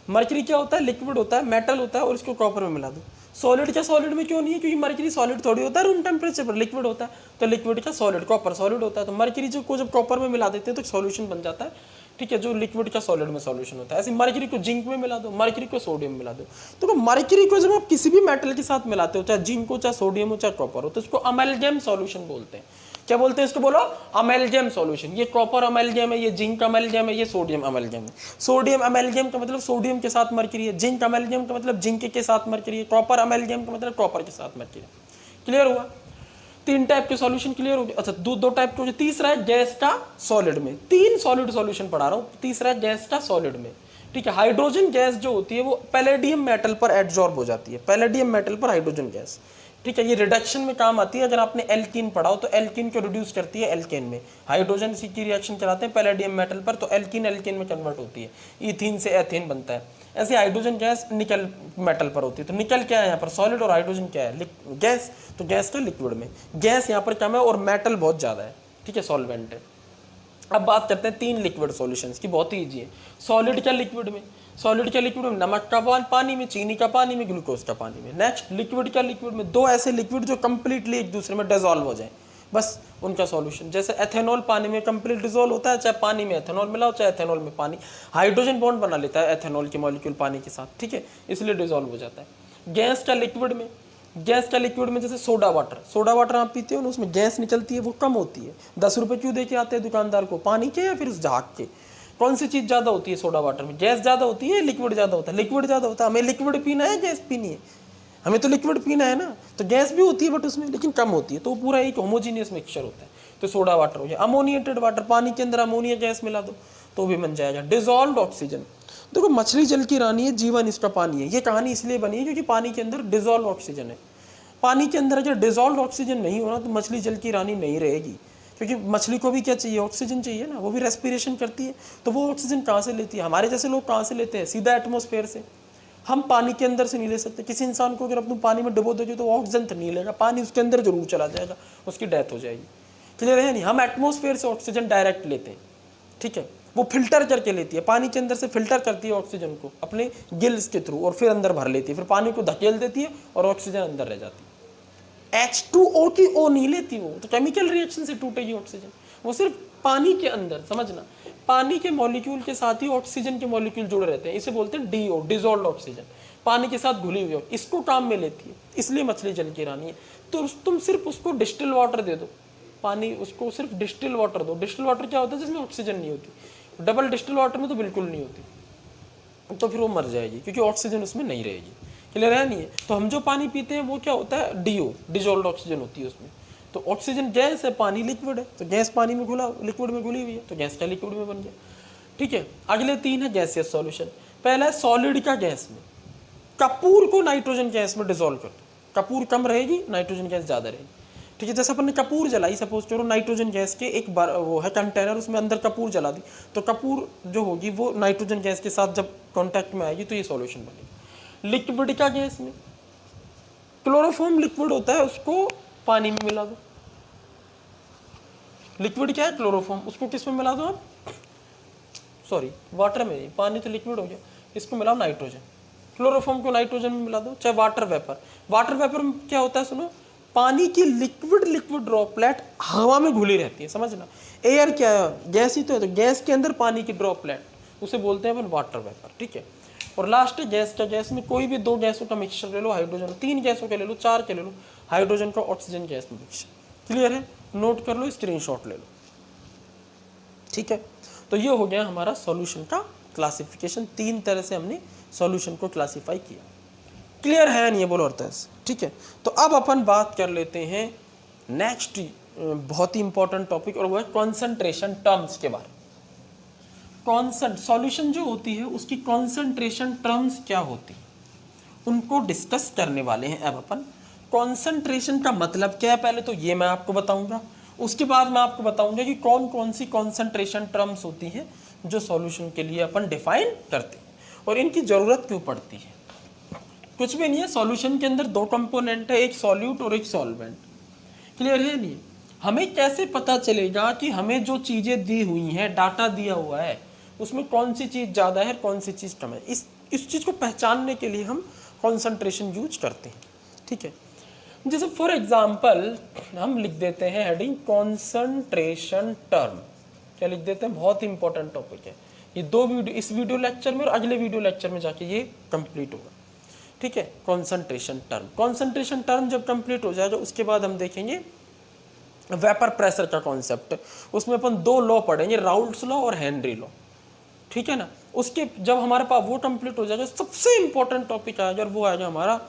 मर्क्यूरी क्या होता है? लिक्विड होता है, मेटल होता है और इसको कॉपर में मिला दो, सॉलिड क्या सॉलिड में क्यों नहीं है? क्योंकि मर्क्यूरी सॉलिड थोड़ी होता है, रूम टेम्परेचर पर लिक्विड होता है। तो लिक्विड का सॉलिड, कॉपर सॉलिड होता है, तो मर्क्यूरी जो को जब कॉपर में मिला देते हैं तो सॉल्यूशन बन जाता है, ठीक है, जो लिक्विड का सॉलिड में सॉल्यूशन होता है। ऐसे मर्क्यूरी को जिंक में मिला दो, मर्क्यूरी को सोडियम में मिला दो। तो मर्क्यूरी को जब आप किसी भी मेटल के साथ मिलाते हो, चाहे जिंक हो, चाहे सोडियम हो, चाहे कॉपर हो, तो इसको अमेल्गम सॉल्यूशन बोलते हैं। क्या बोलते हैं इसको? बोलो, अमेल्गम सॉल्यूशन। ये कॉपर अमेल्गम है, ये जिंक अमेल्गम है, ये सोडियम अमेल्गम है। सोडियम अमेल्गम का मतलब सोडियम के साथ मर्क्यूरी है, जिंक अमेल्गम का मतलब जिंक के साथ मर्क्यूरी है, कॉपर अमेल्गम का मतलब कॉपर के साथ मर्क्यूरी है। क्लियर हुआ? 3 टाइप के सॉल्यूशन क्लियर हो गए। अच्छा, दो टाइप के हो गए। तीसरा है गैस का सॉलिड में। 3 सॉलिड सॉल्यूशन पढ़ा रहा हूँ। तीसरा है गैस का सॉलिड में, ठीक है। हाइड्रोजन गैस जो होती है वो पैलेडियम मेटल पर एडजॉर्ब हो जाती है, पैलेडियम मेटल पर हाइड्रोजन गैस, ठीक है। ये रिडक्शन में काम आती है। अगर आपने एल्कीन पढ़ा हो तो एल्कीन को रिड्यूस करती है एल्केन में। हाइड्रोजन सी की रिएक्शन चलाते हैं पैलेडियम मेटल पर, तो एल्कीन एल्केन में कन्वर्ट होती है, ईथीन से एथेन बनता है। ऐसे हाइड्रोजन गैस निकल मेटल पर होती है। तो निकल क्या है यहाँ पर? सॉलिड। और हाइड्रोजन क्या है? गैस। तो गैस का लिक्विड में, गैस यहाँ पर कम है और मेटल बहुत ज़्यादा है, ठीक है, सॉल्वेंट है। अब बात करते हैं 3 लिक्विड सॉल्यूशंस की, बहुत ही ईजी है। सॉलिड क्या लिक्विड में? सॉलिड क्या लिक्विड में? नमक का पानी में, चीनी का पानी में, ग्लूकोज का पानी में। नेक्स्ट, लिक्विड क्या लिक्विड में? 2 ऐसे लिक्विड जो कंप्लीटली एक दूसरे में डिसॉल्व हो जाए, बस उनका सॉल्यूशन। जैसे एथेनॉल पानी में कंप्लीट डिसॉल्व होता है, चाहे पानी में एथेनॉल मिलाओ, चाहे एथेनॉल में पानी। हाइड्रोजन बॉन्ड बना लेता है एथेनॉल के मॉलिक्यूल पानी के साथ, ठीक है, इसलिए डिसॉल्व हो जाता है। गैस का लिक्विड में, गैस का लिक्विड में जैसे सोडा वाटर, सोडा वाटर आप पीते हो ना, उसमें गैस निकलती है, वो कम होती है। 10 रुपये क्यों दे के आते हैं दुकानदार को? पानी के या फिर उस झाग के? कौन सी चीज़ ज़्यादा होती है सोडा वाटर में? गैस ज़्यादा होती है, लिक्विड ज़्यादा होता है? लिक्विड ज़्यादा होता है। हमें लिक्विड पीना है, गैस पीनी है? हमें तो लिक्विड पीना है ना, तो गैस भी होती है बट उसमें लेकिन कम होती है, तो पूरा एक होमोजीनियस मिक्सचर होता है। तो सोडा वाटर हो गया। अमोनिएटेड वाटर, पानी के अंदर अमोनिया गैस मिला दो तो भी बन जाएगा। डिजॉल्व्ड ऑक्सीजन, देखो मछली जल की रानी है, जीवन इसका पानी है। ये कहानी इसलिए बनी है क्योंकि पानी के अंदर डिजॉल्व ऑक्सीजन है। पानी के अंदर अगर डिजॉल्व ऑक्सीजन नहीं होना तो मछली जल की रानी नहीं रहेगी, क्योंकि मछली को भी क्या चाहिए? ऑक्सीजन चाहिए ना, वो भी रेस्पिरेशन करती है। तो वो ऑक्सीजन कहाँ से लेती है? हमारे जैसे लोग कहाँ से लेते हैं? सीधा एटमॉस्फेयर से। हम पानी के अंदर से नहीं ले सकते। किसी इंसान को अगर तुम पानी में डुबो दोगे तो ऑक्सीजन तो नहीं लेगा, पानी उसके अंदर जरूर चला जाएगा, उसकी डेथ हो जाएगी। क्लियर है नहीं? हम एटमॉस्फेयर से ऑक्सीजन डायरेक्ट लेते हैं, ठीक है। वो फिल्टर करके लेती है, पानी के अंदर से फिल्टर करती है ऑक्सीजन को अपने गिल्स के थ्रू और फिर अंदर भर लेती है, फिर पानी को धकेल देती है और ऑक्सीजन अंदर रह जाती है। H2O की O नहीं लेती वो, तो केमिकल रिएक्शन से टूटेगी ऑक्सीजन। वो सिर्फ पानी के अंदर, समझना, पानी के मॉलिक्यूल के साथ ही ऑक्सीजन के मॉलिक्यूल जुड़े रहते हैं, इसे बोलते हैं DO, डिसॉल्व्ड ऑक्सीजन। पानी के साथ घुली हुई, इसको काम में लेती है, इसलिए मछली जल की रानी है। तो तुम सिर्फ उसको डिस्टिल वाटर दे दो, पानी, उसको सिर्फ डिस्टिल वाटर दो। डिस्टिल वाटर क्या होता है? जिसमें ऑक्सीजन नहीं होती। डबल डिस्टिल वाटर में तो बिल्कुल नहीं होती, तो फिर वो मर जाएगी क्योंकि ऑक्सीजन उसमें नहीं रहेगी। क्लियर है नहीं है? तो हम जो पानी पीते हैं वो क्या होता है? DO, डिसॉल्व्ड ऑक्सीजन होती है उसमें। तो ऑक्सीजन गैस है, पानी लिक्विड है, तो गैस पानी में घुला, लिक्विड में घुली हुई है, तो गैस का लिक्विड में बन गया, ठीक है। अगले 3 है गैसियस सॉल्यूशन। पहला है सॉलिड का गैस में, कपूर को नाइट्रोजन गैस में डिसॉल्व कर दो, कपूर कम रहेगी, नाइट्रोजन गैस ज़्यादा रहेगी, ठीक है। जैसे अपन ने कपूर जलाई, सपोज करो नाइट्रोजन गैस के एक बार वो है कंटेनर, उसमें अंदर कपूर जला दी, तो कपूर जो होगी वो नाइट्रोजन गैस के साथ जब कॉन्टैक्ट में आएगी तो ये सॉल्यूशन बनेगा। लिक्विड का गैस में क्लोरोफॉर्म लिक्विड होता है, उसको पानी में मिला दो। लिक्विड क्या है? क्लोरोफॉर्म। उसको किस में मिला दो आप? सॉरी, वाटर में नहीं, पानी तो लिक्विड हो गया, इसको मिलाओ नाइट्रोजन। क्लोरोफॉर्म को नाइट्रोजन में मिला दो, चाहे वाटर वेपर। वाटर वेपर में क्या होता है? सुनो, पानी की लिक्विड ड्रॉपलेट हवा में घुली रहती है, समझना। एयर क्या है? गैस ही तो है, तो गैस के अंदर पानी की ड्रॉपलेट, उसे बोलते हैं अपन वाटर वेपर, ठीक है। और लास्ट गैस का, गैस में कोई भी 2 गैसों का मिक्सचर ले लो, हाइड्रोजन, 3 गैसों के ले लो, 4 के ले लो, हाइड्रोजन का ऑक्सीजन गैस में मिक्सचर। क्लियर है? नोट कर लो, स्क्रीनशॉट ले लो, ठीक है। तो ये हो गया हमारा सॉल्यूशन का क्लासिफिकेशन। 3 तरह से हमने सॉल्यूशन को क्लासिफाई किया। क्लियर है नहीं? बोलो और ठीक है। तो अब अपन बात कर लेते हैं नेक्स्ट बहुत ही इंपॉर्टेंट टॉपिक, और वो है कॉन्सेंट्रेशन टर्म्स के बारे में। सॉल्यूशन जो होती है उसकी कॉन्सेंट्रेशन टर्म्स क्या होती है, उनको डिस्कस करने वाले हैं अब अपन। कॉन्सेंट्रेशन का मतलब क्या है पहले तो ये मैं आपको बताऊंगा, उसके बाद मैं आपको बताऊंगा कि कौन कौन सी कॉन्सेंट्रेशन टर्म्स होती हैं जो सॉल्यूशन के लिए अपन डिफाइन करते हैं और इनकी ज़रूरत क्यों पड़ती है। कुछ भी नहीं है, सॉल्यूशन के अंदर 2 कंपोनेंट है, एक सॉल्यूट और एक सॉल्वेंट। क्लियर है नहीं? हमें कैसे पता चलेगा कि हमें जो चीज़ें दी हुई हैं, डाटा दिया हुआ है, उसमें कौन सी चीज़ ज़्यादा है कौन सी चीज़ कम है। इस चीज़ को पहचानने के लिए हम कॉन्सेंट्रेशन यूज करते हैं। ठीक है, जैसे फॉर एग्जाम्पल हम लिख देते हैं हेडिंग कॉन्सेंट्रेशन टर्म। क्या लिख देते हैं? बहुत ही इंपॉर्टेंट टॉपिक है ये। दो वीडियो, इस वीडियो लेक्चर में और अगले वीडियो लेक्चर में जाके ये कंप्लीट होगा। ठीक है, कॉन्सेंट्रेशन टर्म। कॉन्सेंट्रेशन टर्म जब कंप्लीट हो जाएगा उसके बाद हम देखेंगे वेपर प्रेशर का कॉन्सेप्ट। उसमें अपन दो लॉ पढ़ेंगे, राउल्ट्स लॉ और हेनरी लॉ। ठीक है ना, उसके जब हमारे पास वो कंप्लीट हो जाएगा सबसे इंपॉर्टेंट टॉपिक आएगा और वो आएगा हमारा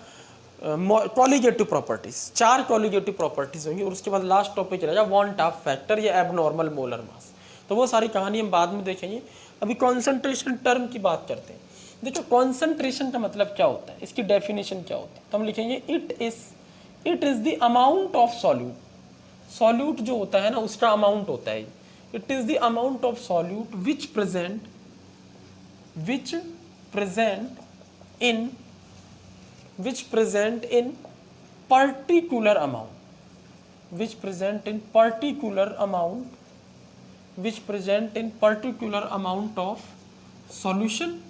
कॉलिगेटिव प्रॉपर्टीज। 4 कॉलिगेटिव प्रॉपर्टीज होंगी और उसके बाद लास्ट टॉपिक रहेगा वांट ऑफ फैक्टर या एबनॉर्मल मोलर मास। तो वो सारी कहानी हम बाद में देखेंगे, अभी कॉन्सेंट्रेशन टर्म की बात करते हैं। देखो कॉन्सेंट्रेशन का मतलब क्या होता है, इसकी डेफिनेशन क्या होती है, तो हम लिखेंगे it is the amount of solute. Solute जो होता है ना उसका अमाउंट होता है। It is the amount of solute which present in particular amount, which present in particular amount of solution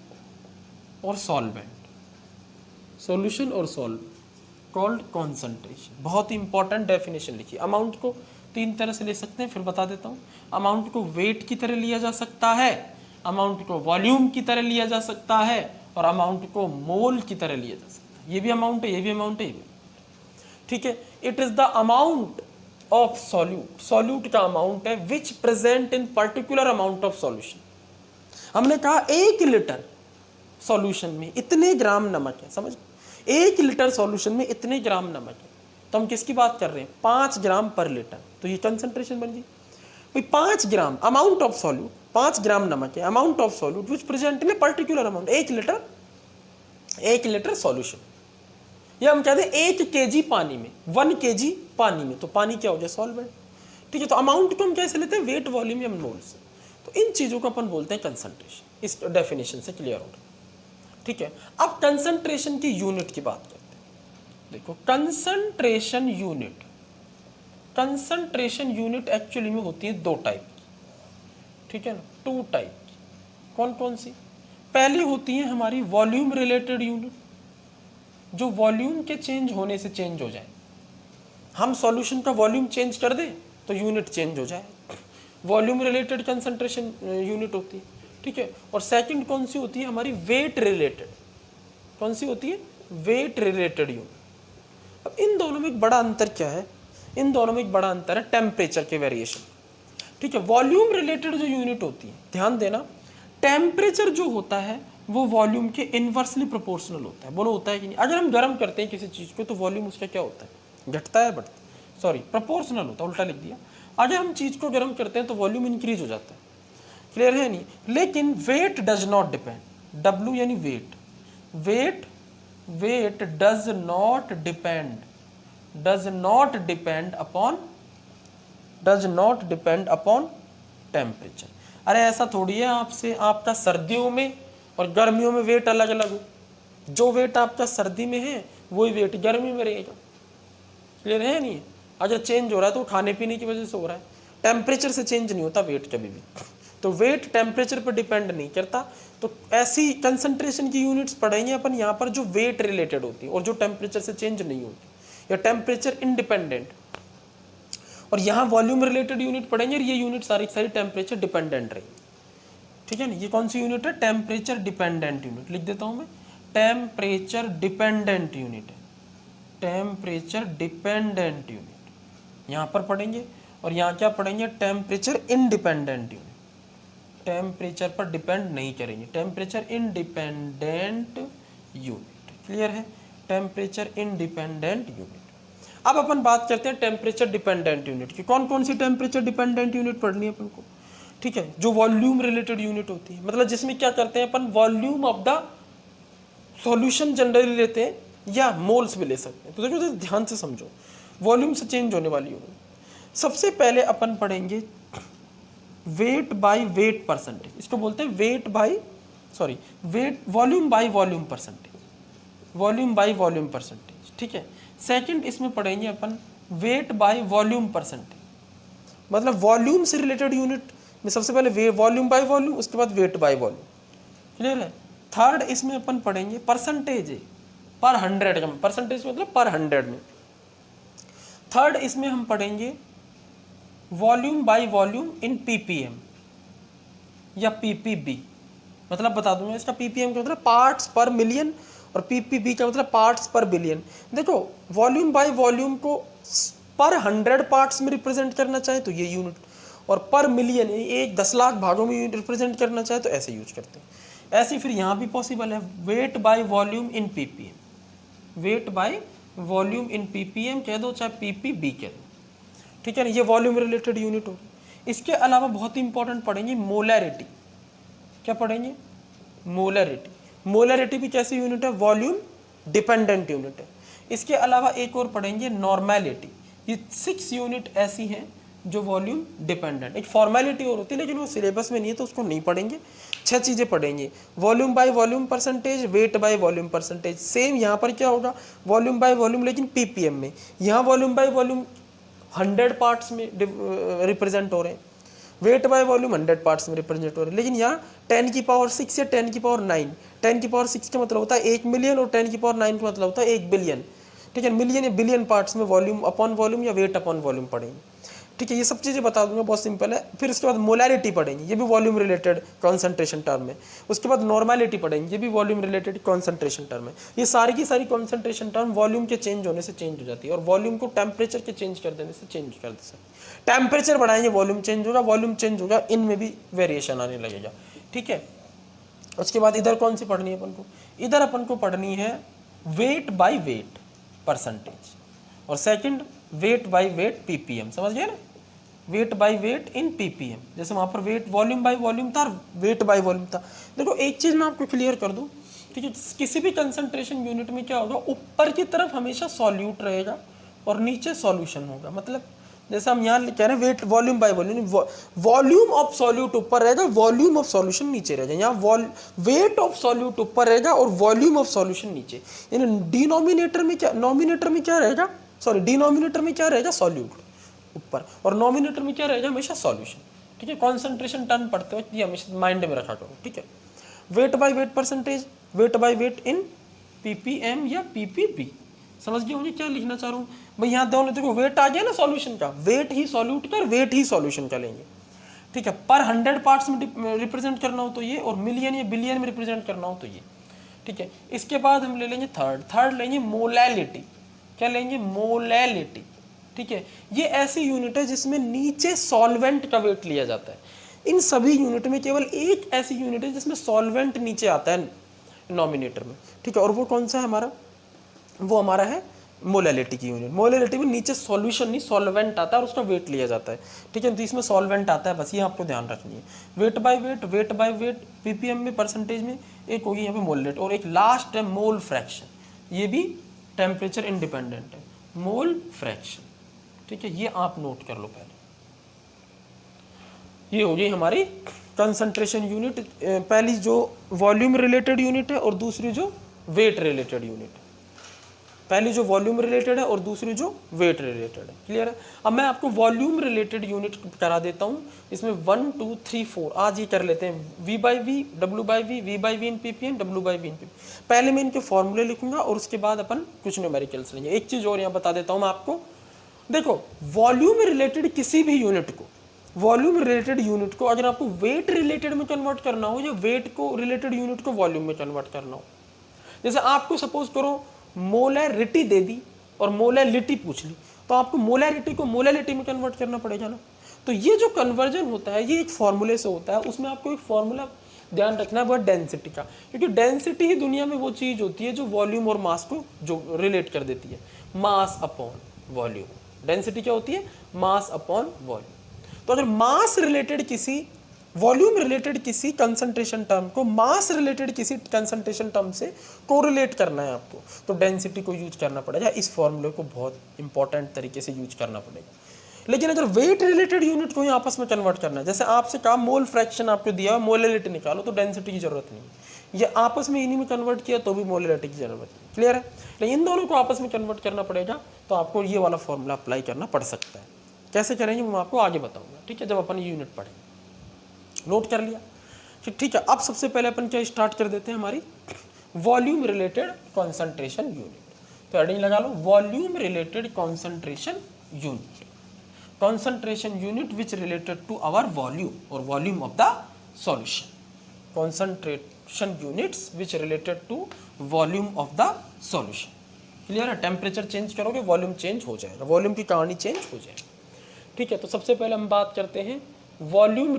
or solvent, called concentration। बहुत ही इंपॉर्टेंट डेफिनेशन लिखिए। Amount को 3 तरह से ले सकते हैं, फिर बता देता हूँ। अमाउंट को वेट की तरह लिया जा सकता है, अमाउंट को वॉल्यूम की तरह लिया जा सकता है और अमाउंट को मोल की तरह लिया जा सकता है। ये भी अमाउंट है, ये भी अमाउंट है, ये भी। ठीक है, it is the amount of solute. Solute का अमाउंट है विच present in particular amount of solution. हमने कहा 1 लीटर सॉल्यूशन में इतने ग्राम नमक है, समझ, 1 लीटर सॉल्यूशन में इतने ग्राम नमक है। तो हम किसकी बात कर रहे हैं? 5 ग्राम पर लीटर। तो ये कंसंट्रेशन बन गई भाई। 5 ग्राम अमाउंट ऑफ सॉल्यूट, 5 ग्राम नमक है, amount of solute which present in a particular amount. 1 litre solution, या हम कहते हैं 1 kg पानी में, 1 kg पानी में, तो पानी क्या हो जाए? सॉल्वेंट। ठीक है, तो अमाउंट को हम कैसे लेते हैं? वेट, वॉल्यूम या मोल से। तो इन चीजों को अपन बोलते हैं कंसंट्रेशन। इस डेफिनेशन से क्लियर हो रहा है। ठीक है, अब कंसंट्रेशन की यूनिट की बात करते हैं। देखो कंसंट्रेशन यूनिट एक्चुअली में होती है 2 टाइप की। ठीक है ना, 2 टाइप की। कौन कौन सी? पहली होती है हमारी वॉल्यूम रिलेटेड यूनिट, जो वॉल्यूम के चेंज होने से चेंज हो जाए। हम सॉल्यूशन का वॉल्यूम चेंज कर दें तो यूनिट चेंज हो जाए, वॉल्यूम रिलेटेड कंसंट्रेशन यूनिट होती है। ठीक है, और सेकंड कौन सी होती है हमारी? Weight related. कौन सी होती है? Weight related unit. अब इन दोनों में एक बड़ा अंतर क्या है? इन दोनों में एक बड़ा अंतर है टेम्परेचर के वेरिएशन। ठीक है, वॉल्यूम रिलेटेड जो यूनिट होती है, ध्यान देना, टेम्परेचर जो होता है वो वॉल्यूम के इनवर्सली प्रोपोर्शनल होता है। बोलो होता है कि नहीं? अगर हम गर्म करते हैं किसी चीज़ को तो वॉल्यूम उसका क्या होता है? घटता है, बढ़ता है? सॉरी, प्रोपोर्शनल होता है, उल्टा लिख दिया। अगर हम चीज़ को गर्म करते हैं तो वॉल्यूम इंक्रीज हो जाता है। क्लियर है नहीं? लेकिन weight does not depend. W यानी weight, weight does not depend upon temperature. अरे ऐसा थोड़ी है आपसे आपका सर्दियों में और गर्मियों में वेट अलग अलग हो। जो वेट आपका सर्दी में है वही वेट गर्मी में रहेगा। क्लियर है नहीं? अगर चेंज हो रहा है तो खाने पीने की वजह से हो रहा है, टेम्परेचर से चेंज नहीं होता वेट कभी भी। तो वेट टेम्परेचर पर डिपेंड नहीं करता। तो ऐसी कंसंट्रेशन की यूनिट्स पढ़ेंगे अपन यहाँ पर जो वेट रिलेटेड होती है और जो टेम्परेचर से चेंज नहीं होती, या टेम्परेचर इंडिपेंडेंट। और यहाँ वॉल्यूम रिलेटेड यूनिट पढ़ेंगे और ये यूनिट सारी टेम्परेचर डिपेंडेंट रहेगी। ठीक है ना, ये कौन सी यूनिट है? Temperature dependent unit. लिख देता हूँ मैं, टेम्परेचर डिपेंडेंट यूनिट है, टेम्परेचर डिपेंडेंट यूनिट यहाँ पर पढ़ेंगे। और यहाँ क्या पढ़ेंगे? Temperature independent unit. टेम्परेचर पर डिपेंड नहीं करेंगे, टेम्परेचर इंडिपेंडेंट यूनिट। क्लियर है? Temperature independent unit. अब अपन बात करते हैं टेम्परेचर डिपेंडेंट यूनिट की। कौन कौन सी टेम्परेचर डिपेंडेंट यूनिट पढ़नी है अपन को? ठीक है, जो वॉल्यूम रिलेटेड यूनिट होती है, मतलब जिसमें क्या करते हैं अपन? Volume of the solution generally लेते हैं या मोल्स भी ले सकते हैं। तो देखो ध्यान से समझो, वॉल्यूम से चेंज होने वाली यूनिट। सबसे पहले अपन पढ़ेंगे वेट बाय वेट परसेंटेज। इसको बोलते हैं weight volume by volume percentage, volume by volume percentage. ठीक है, सेकंड इसमें पढ़ेंगे अपन वेट बाय वॉल्यूम परसेंटेज, मतलब वॉल्यूम से रिलेटेड यूनिट में सबसे पहले वॉल्यूम बाय वॉल्यूम, उसके बाद वेट बाय वॉल्यूम। क्लियर है? थर्ड इसमें अपन पढ़ेंगे परसेंटेज पर 100 का, परसेंटेज मतलब पर 100 में। थर्ड इसमें हम पढ़ेंगे volume by volume in PPM या पीपीबी, मतलब बता दूंगा इसका। पीपीएम का मतलब पार्ट्स पर मिलियन और पीपीबी का मतलब पार्ट्स पर बिलियन। देखो वॉल्यूम बाय वॉल्यूम को पर 100 पार्ट्स में रिप्रेजेंट करना चाहे तो ये यूनिट, और पर मिलियन एक 10 लाख भागों में रिप्रेजेंट करना चाहे तो ऐसे यूज करते हैं। ऐसे फिर यहाँ भी पॉसिबल है weight by volume in PPM, wait by volume in PPM कह दो चाहे पीपीबी कह दो, ठीक है ना, ये वॉल्यूम रिलेटेड यूनिट होगी। इसके अलावा बहुत ही इंपॉर्टेंट पढ़ेंगे मोलैरिटी। क्या पढ़ेंगे? मोलैरिटी। मोलैरिटी भी कैसी यूनिट है? वॉल्यूम डिपेंडेंट यूनिट है। इसके अलावा एक और पढ़ेंगे नॉर्मेलिटी। ये 6 यूनिट ऐसी हैं जो वॉल्यूम डिपेंडेंट, एक फॉर्मेलिटी और होती है लेकिन वो सिलेबस में नहीं है तो उसको नहीं पढ़ेंगे। 6 चीज़ें पढ़ेंगे, volume by volume percentage, wait by volume percentage. Same यहाँ पर क्या होगा? वॉल्यूम बाय वॉल्यूम लेकिन पीपीएम में। यहाँ वॉल्यूम बाय वॉल्यूम 100 पार्ट्स में रिप्रेजेंट हो रहे हैं, वेट बाय वॉल्यूम 100 पार्ट्स में रिप्रेजेंट हो रहे हैं। लेकिन यहाँ 10 की पावर 6 या 10 की पावर 9, 10 की पावर 6 का मतलब होता है 1 मिलियन और 10 की पावर 9 का मतलब होता है 1 बिलियन, ठीक है। मिलियन या बिलियन पार्ट्स में वॉल्यूम अपॉन वॉल्यूम या वेट अपॉन वॉल्यूम पढ़ेंगे, ठीक है। ये सब चीज़ें बता दूंगा, बहुत सिंपल है। फिर उसके बाद मोलैरिटी पढ़ेंगे, ये भी वॉल्यूम रिलेटेड कॉन्सेंट्रेशन टर्म है। उसके बाद नॉर्मेलिटी पढ़ेंगे, ये भी वॉल्यूम रिलेटेड कॉन्सेंट्रेशन टर्म है। ये सारी की सारी कॉन्सेंट्रेशन टर्म वॉल्यूम के चेंज होने से चेंज हो जाती है और वॉल्यूम को टेम्परेचर के चेंज कर देने से चेंज कर दे सकते। टेम्परेचर बढ़ाएंगे वॉल्यूम चेंज होगा, वॉल्यूम चेंज होगा इनमें भी वेरिएशन आने लगेगा, ठीक है। उसके बाद इधर कौन सी पढ़नी है अपन को? इधर अपन को पढ़नी है वेट बाय वेट परसेंटेज, और second weight by weight ppm. समझ गए ना? Weight by weight in PPM, जैसे वहां पर वेट वॉल्यूम बाय वॉल्यूम था, वेट बाय वॉल्यूम था। देखो एक चीज मैं आपको क्लियर कर दूं, ठीक है, किसी भी कंसंट्रेशन यूनिट में क्या होगा, ऊपर की तरफ हमेशा सॉल्यूट रहेगा और नीचे सॉल्यूशन होगा। मतलब जैसे हम यहाँ कह रहे हैं weight volume by volume, volume of solute ऊपर रहेगा, वॉल्यूम ऑफ सॉल्यूशन नीचे रहेगा। यहाँ वेट ऑफ सॉल्यूट ऊपर रहेगा और वॉल्यूम ऑफ सॉल्यूशन नीचे। यानी डिनोमिनेटर में क्या, नॉमिनेटर में क्या रहेगा, सॉरी डिनोमिनेटर में क्या रहेगा, सॉल्यूट ऊपर, और नॉमिनेटर में क्या रहेगा, हमेशा सॉल्यूशन, ठीक है। कॉन्सेंट्रेशन टर्म पढ़ते हो ये हमेशा माइंड में रखा करो, ठीक है। Weight by weight percentage, weight by weight in PPM या पीपीबी। समझ गए मुझे क्या लिखना चाह रहा हूँ भाई? यहाँ दोनों देखो वेट आ गया ना सॉल्यूशन का, वेट ही सॉल्यूट का और वेट ही सॉल्यूशन का लेंगे, ठीक है। पर 100 पार्ट्स में रिप्रेजेंट करना हो तो ये, और मिलियन या बिलियन में रिप्रेजेंट करना हो तो ये, ठीक है। इसके बाद हम ले लेंगे थर्ड लेंगे मोलैलिटी। क्या लेंगे? मोलैलिटी, ठीक है। ये ऐसी यूनिट है जिसमें नीचे सॉल्वेंट का वेट लिया जाता है। इन सभी यूनिट में केवल एक ऐसी यूनिट है जिसमें सॉल्वेंट नीचे आता है नॉमिनेटर में, ठीक है। और वो कौन सा है हमारा? वो हमारा है मोलैलिटी की यूनिट। मोलैलिटी में नीचे सॉल्यूशन नहीं सॉल्वेंट आता है और उसका वेट लिया जाता है, ठीक है। तो इसमें सॉल्वेंट आता है, बस ये आपको ध्यान रखनी है। वेट बाय वेट पीपीएम में परसेंटेज में एक होगी यहाँ पे मोलैलिटी, और एक लास्ट है मोल फ्रैक्शन। ये भी टेम्परेचर इंडिपेंडेंट है, मोल फ्रैक्शन, ठीक है। ये आप नोट कर लो पहले। ये हो गई हमारी कंसंट्रेशन यूनिट, पहली जो वॉल्यूम रिलेटेड यूनिट है और दूसरी जो वेट रिलेटेड यूनिट है। पहली जो वॉल्यूम रिलेटेड है और दूसरी जो वेट रिलेटेड है। क्लियर है? अब मैं आपको वॉल्यूम रिलेटेड यूनिट करा देता हूँ। इसमें 1 2 3 4 आज ये कर लेते हैं, V by V, W by V, V by V in ppm, W by V in ppm. पहले मैं इनके फॉर्मूले लिखूंगा और उसके बाद अपन कुछ न्यूमेरिकल्स लेंगे। एक चीज़ और यहाँ बता देता हूँ मैं आपको, देखो वॉल्यूम रिलेटेड किसी भी यूनिट को, वॉल्यूम रिलेटेड यूनिट को अगर आपको वेट रिलेटेड में कन्वर्ट करना हो या वेट को रिलेटेड यूनिट को वॉल्यूम में कन्वर्ट करना हो, जैसे आपको सपोज करो मोलैरिटी दे दी और मोलैलिटी पूछ ली, तो आपको मोलैरिटी को मोलैलिटी में कन्वर्ट करना पड़ेगा ना। तो ये जो कन्वर्जन होता है ये एक फॉर्मूले से होता है। उसमें आपको एक फॉर्मूला ध्यान रखना है वो डेंसिटी का, क्योंकि डेंसिटी ही दुनिया में वो चीज़ होती है जो वॉल्यूम और मास को जो रिलेट कर देती है, मास अपॉन वॉल्यूम। डेंसिटी क्या होती है? Mass upon volume. तो अगर मास रिलेटेड किसी वॉल्यूम रिलेटेड किसी कंसंट्रेशन टर्म को मास रिलेटेड किसी कंसंट्रेशन टर्म से कोरिलेट करना है आपको, तो डेंसिटी को यूज करना पड़ेगा। इस फॉर्मूले को बहुत इंपॉर्टेंट तरीके से यूज करना पड़ेगा। लेकिन अगर वेट रिलेटेड यूनिट को ही आपस में कन्वर्ट करना है, जैसे आपसे कहा मोल फ्रैक्शन आपको दिया है, मोलैलिटी निकालो, तो डेंसिटी की जरूरत नहीं है। ये आपस में इन्हीं में कन्वर्ट किया तो भी मोलैलिटी की जरूरत नहीं। क्लियर है? लेकिन इन दोनों को आपस में कन्वर्ट करना पड़ेगा, तो आपको ये वाला फॉर्मूला अप्लाई करना पड़ सकता है। कैसे करेंगे मैं आपको आगे बताऊंगा, ठीक है, जब अपन यूनिट पढ़ेंगे। नोट कर लिया? ठीक है। अब सबसे पहले अपन क्या स्टार्ट कर देते हैं, हमारी वॉल्यूम रिलेटेड कॉन्सेंट्रेशन यूनिट। तो हेडिंग लगा लो, volume related concentration unit, concentration unit which related to our volume और volume of the solution, concentration units which related to volume of the solution. Clear है? Temperature change करोगे volume change हो जाएगा, volume की कहानी change हो जाएगी। ठीक है, तो सबसे पहले हम बात करते हैं volume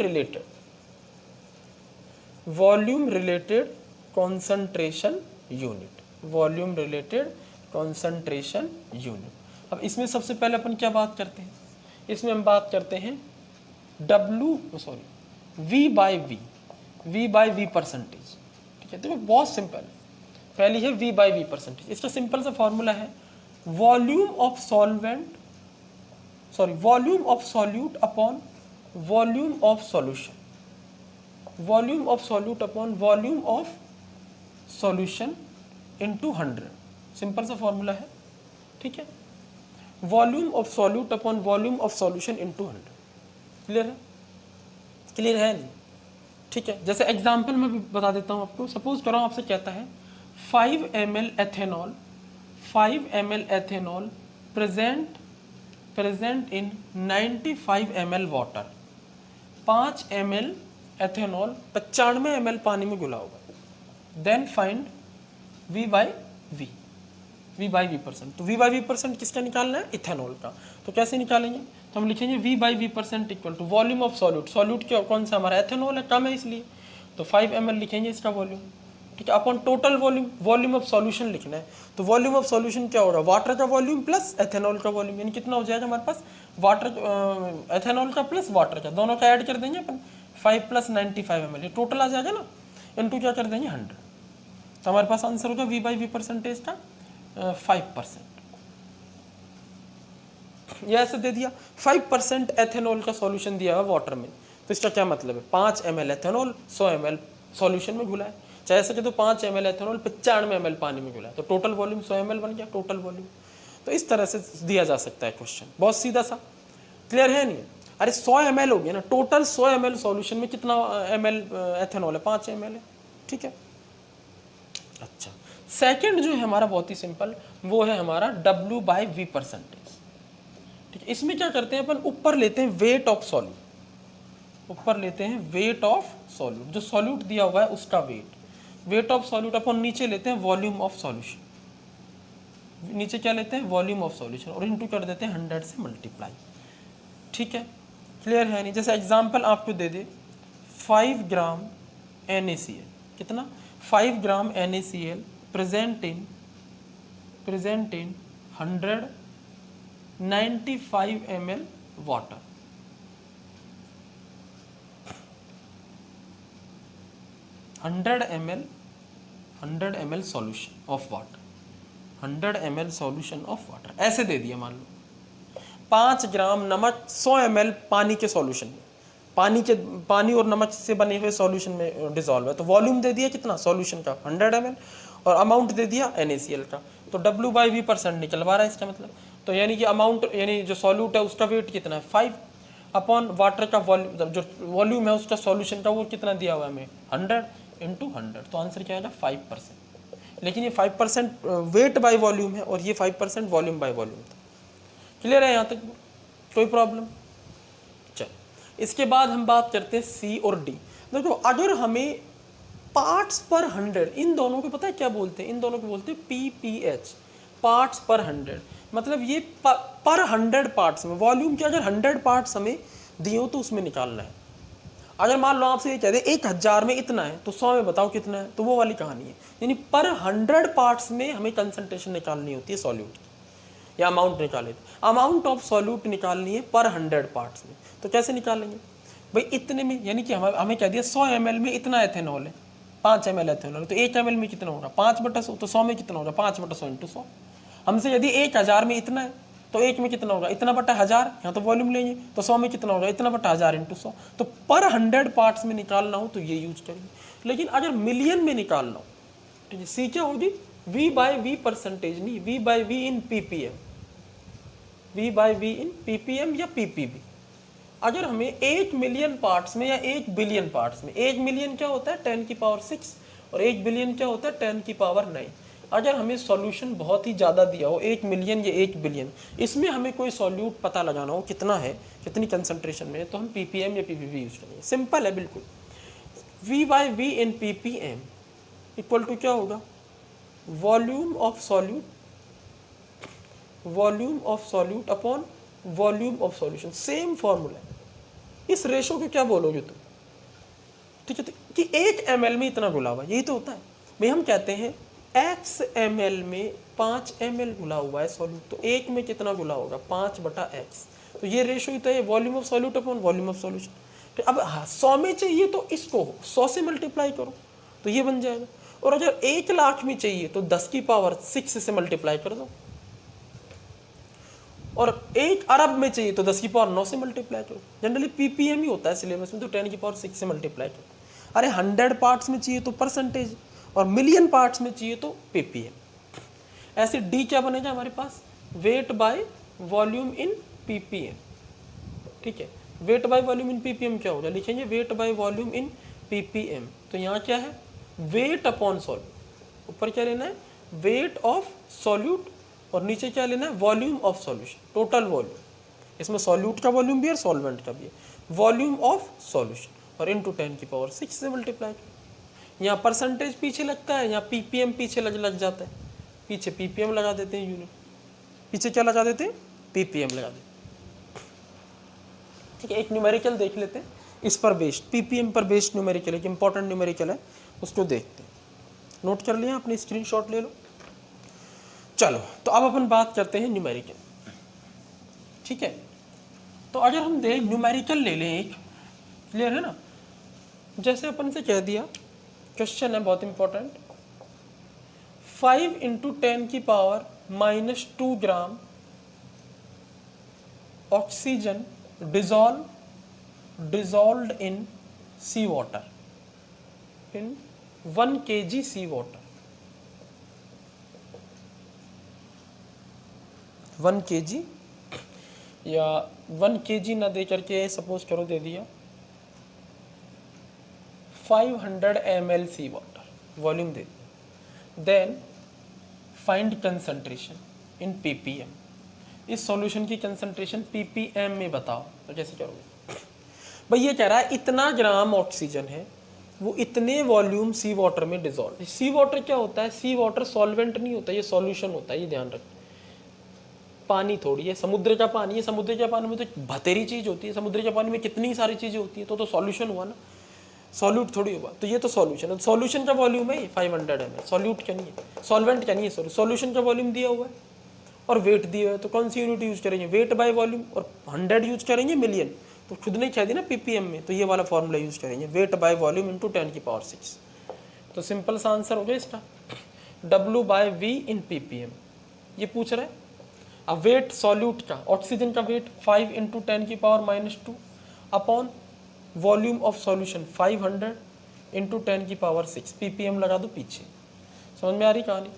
related concentration unit, volume related concentration unit. अब इसमें सबसे पहले अपन क्या बात करते हैं, इसमें हम बात करते हैं V बाई वी परसेंटेज। ठीक है, देखो बहुत सिंपल है, पहली है V बाई वी परसेंटेज। इसका सिंपल सा फॉर्मूला है volume of solute upon volume of solution, volume of solute upon volume of solution into 100। Simple सा फॉर्मूला है। ठीक है, volume of solute upon volume of solution into 100। Clear है? Clear है नहीं? ठीक है, जैसे एग्जांपल में भी बता देता हूँ आपको। सपोज करो आपसे कहता है 5 ml ethanol present in 95 ml water. 5 ml ethanol 95 ml पानी में घुला होगा। Then find V by V percent. तो V बाई वी परसेंट किसका निकालना है? इथेनॉल का। तो कैसे निकालेंगे? तो हम लिखेंगे V by V percent equal to volume of solute, solute क्या कौन सा हमारा एथेनॉल है, कम है इसलिए, तो 5 ml लिखेंगे इसका वॉल्यूम। ठीक है, upon total volume of solution लिखना है। तो वॉल्यूम ऑफ सॉल्यूशन क्या होगा? वाटर का वॉल्यूम प्लस एथेनॉल का वॉल्यूम, यानी कितना हो जाएगा हमारे पास? वाटर एथेनॉल का प्लस वाटर का, दोनों का ऐड कर देंगे अपन, 5 + 95 ml, ये टोटल आ जाएगा ना, इनटू क्या कर देंगे 100। तो हमारे पास आंसर होगा V बाई वी परसेंटेज का 5%। ये ऐसे दे दिया 5% एथेनॉल का सॉल्यूशन दिया हुआ वाटर में। तो इसका क्या मतलब है? 5 ml एथेनॉल 100 ml सॉल्यूशन में घुला है, चाहे ऐसे तो 5 ml एथेनॉल 95 ml पानी में घुला है, तो टोटल वॉल्यूम 100 ml बन गया टोटल वॉल्यूम। तो इस तरह से दिया जा सकता है क्वेश्चन, बहुत सीधा सा। क्लियर है नहीं? अरे 100 ml हो गया ना, टोटल 100 ml सॉल्यूशन में कितना ml एथेनॉल है? 5 ml है। ठीक है, अच्छा सेकंड जो है हमारा बहुत ही सिंपल, वो है हमारा W बाई वी परसेंटेज। ठीक है, इसमें क्या करते हैं अपन, ऊपर लेते हैं वेट ऑफ सॉल्यूट, ऊपर लेते हैं वेट ऑफ सॉल्यूट, जो सॉल्यूट दिया हुआ है उसका वेट ऑफ सॉल्यूट अपन नीचे लेते हैं वॉल्यूम ऑफ सॉल्यूशन, नीचे क्या लेते हैं? वॉल्यूम ऑफ सॉल्यूशन, और इनटू कर देते हैं 100 से मल्टीप्लाई। ठीक है, क्लियर है नहीं? जैसे एग्जांपल आपको दे दे 5 ग्राम NaCl, कितना? 5 ग्राम NaCl present in 195 ml water. 100 ml solution of water, 100 ml solution of water, ऐसे दे दिया। मान लो 5 ग्राम नमक 100 ml पानी के सॉल्यूशन में, पानी और नमक से बने हुए सॉल्यूशन में डिसॉल्व है, तो वॉल्यूम दे दिया कितना सॉल्यूशन का? 100 ml, और अमाउंट दे दिया NaCl का, तो W बाई वी परसेंट निकलवा रहा है इसका मतलब। तो यानी कि अमाउंट, यानी जो सॉल्यूट है उसका वेट कितना है? 5 अपॉन वाटर का वॉल्यूम, जो वॉल्यूम है उसका सॉल्यूशन का वो कितना दिया हुआ है हमें? 100 × 100। तो आंसर क्या आएगा? 5%। लेकिन ये 5% वेट बाय वॉल्यूम है और ये 5% वॉल्यूम बाय वॉल्यूम था। क्लियर है यहाँ तक? कोई प्रॉब्लम? चल, इसके बाद हम बात करते हैं C और D। देखो अगर हमें पार्ट्स पर 100, इन दोनों को पता है क्या बोलते हैं? इन दोनों को बोलते हैं PPH, पार्ट्स पर 100। मतलब ये पर 100 पार्ट्स में वॉल्यूम के अगर 100 पार्ट्स हमें दिए हो तो उसमें निकालना है। अगर मान लो आपसे ये कह दे 1000 में इतना है तो 100 में बताओ कितना है, तो वो वाली कहानी है। यानी पर 100 पार्ट्स में हमें कंसंट्रेशन निकालनी होती है सॉल्यूट की, या अमाउंट निकाले, अमाउंट ऑफ सॉल्यूट निकालनी है पर 100 पार्ट्स में। तो कैसे निकालेंगे भाई? इतने में, यानी कि हमें कह दिया 100 ml में इतना एथेनॉल है, 5 ml एथेनॉल, तो 1 ml में कितना होगा? 5/100, तो 100 में कितना होगा? 5/100 × 100। हमसे यदि 1000 में इतना है तो 1 में कितना होगा? इतना बटा 1000, यहाँ तो वॉल्यूम लेंगे, तो 100 में कितना होगा? इतना बटा 1000 × 100। तो पर 100 पार्ट्स में निकालना हो तो ये यूज करेंगे। लेकिन अगर मिलियन में निकालना हो तो सी क्या होगी? V बाई वी परसेंटेज नहीं, V by V in PPM, V by V in PPM या PPB। अगर हमें 1 मिलियन पार्ट्स में या 1 बिलियन पार्ट्स में, 1 मिलियन क्या होता है? 10⁶, और 1 बिलियन क्या होता है 10 की पावर 9। अगर हमें सॉल्यूशन बहुत ही ज़्यादा दिया हो 1 मिलियन या 1 बिलियन, इसमें हमें कोई सॉल्यूट पता लगाना हो कितना है, कितनी कंसंट्रेशन में है, तो हम ppm या ppb यूज करेंगे। सिंपल है बिल्कुल। V/V in ppm equal to क्या होगा, volume of solute upon volume of solution, same formula. इस रेशो को क्या बोलोगे तुम, ठीक है, कि 1 ml में इतना घुला हुआ, यही तो होता है भाई। हम कहते हैं x ml में 5 ml घुला हुआ है सॉल्यूट, तो 1 में कितना घुला होगा 5/x, तो ये रेशो ही तो है, volume of solute upon volume of solution. तो अब 100 में चाहिए तो इसको 100 से मल्टीप्लाई करो तो ये बन जाएगा, और अगर 1 लाख में चाहिए तो 10 की पावर 6 से मल्टीप्लाई कर दो, और 1 अरब में चाहिए तो 10 की पावर 9 से मल्टीप्लाई करो। जनरली ppm ही होता है सिलेबस में, तो 10 की पावर 6 से मल्टीप्लाई करो। अरे 100 पार्ट्स में चाहिए तो परसेंटेज, और मिलियन पार्ट्स में चाहिए तो ppm। ऐसे d क्या बनेगा हमारे पास, weight by volume in ppm, ठीक है। Weight by volume in ppm क्या होगा, लिखेंगे weight by volume in ppm। तो यहाँ क्या है, वेट अपॉन सॉल्यूट, ऊपर क्या लेना है वेट ऑफ सॉल्यूट, और नीचे क्या लेना है volume of solution, total volume. इसमें सॉल्यूट का वॉल्यूम भी है और सॉल्वेंट का भी है, वॉल्यूम ऑफ सॉल्यूशन, और इनटू 10 की पावर 6 से मल्टीप्लाई करें। यहाँ परसेंटेज पीछे लगता है, यहाँ ppm पीछे लग जाता है, पीछे ppm लगा देते हैं यूनिट, पीछे क्या लगा देते हैं ppm लगा देते हैं, ठीक है। एक न्यूमेरिकल देख लेते हैं इस पर बेस्ड, ppm पर बेस्ड न्यूमेरिकल, एक इंपॉर्टेंट न्यूमेरिकल है, उसको देखते हैं। नोट कर लिया, अपनी स्क्रीनशॉट ले लो। चलो तो अब अपन बात करते हैं न्यूमेरिकल, ठीक है। तो अगर हम देख न्यूमेरिकल ले लें एक, क्लियर है ना, जैसे अपन से कह दिया, क्वेश्चन है बहुत इंपॉर्टेंट, 5 × 10 की power -2 gram oxygen dissolved in sea water, in 1 kg sea water, 1 kg या 1 kg ना दे करके सपोज करो दे दिया 500 ml सी वाटर वॉल्यूम दे दिया, then find concentration in ppm। इस सॉल्यूशन की कंसंट्रेशन ppm में बताओ, तो कैसे करोगे भाई। ये कह रहा है इतना ग्राम ऑक्सीजन है, वो इतने वॉल्यूम सी वाटर में डिजोल्व। सी वाटर क्या होता है, सी वाटर सॉल्वेंट नहीं होता, ये सॉल्यूशन होता है, ये ध्यान रखना। पानी थोड़ी है, समुद्र का पानी है, समुद्र के पानी में तो बतेरी चीज होती है, समुद्र के पानी में कितनी सारी चीजें होती है, तो सॉल्यूशन हुआ ना, सॉल्यूट थोड़ी हुआ। तो ये तो सॉल्यूशन है, सॉल्यूशन का वॉल्यूम है 500 ml, सॉल्यूट क्या नहीं है, सॉल्वेंट क्या नहीं है, सॉरी सॉल्यूशन का वॉल्यूम दिया हुआ है और वेट दिया हुआ है, तो कौन सी यूनिट यूज करेंगे, वेट बाय वॉल्यूम, और 100 यूज करेंगे मिलियन, तो खुद ने कह दी ना ppm में, तो ये वाला फॉर्मूला यूज करेंगे, वेट बाय वॉल्यूम इंटू 10 की पावर 6। तो सिंपल सा आंसर हो गया इसका, W/V इन ppm। ये पूछ रहा है अब वेट सॉल्यूट का, ऑक्सीजन का वेट 5 × 10 की power -2 upon volume of solution 500 × 10 की पावर 6, ppm लगा दो पीछे। समझ में आ रही कहानी।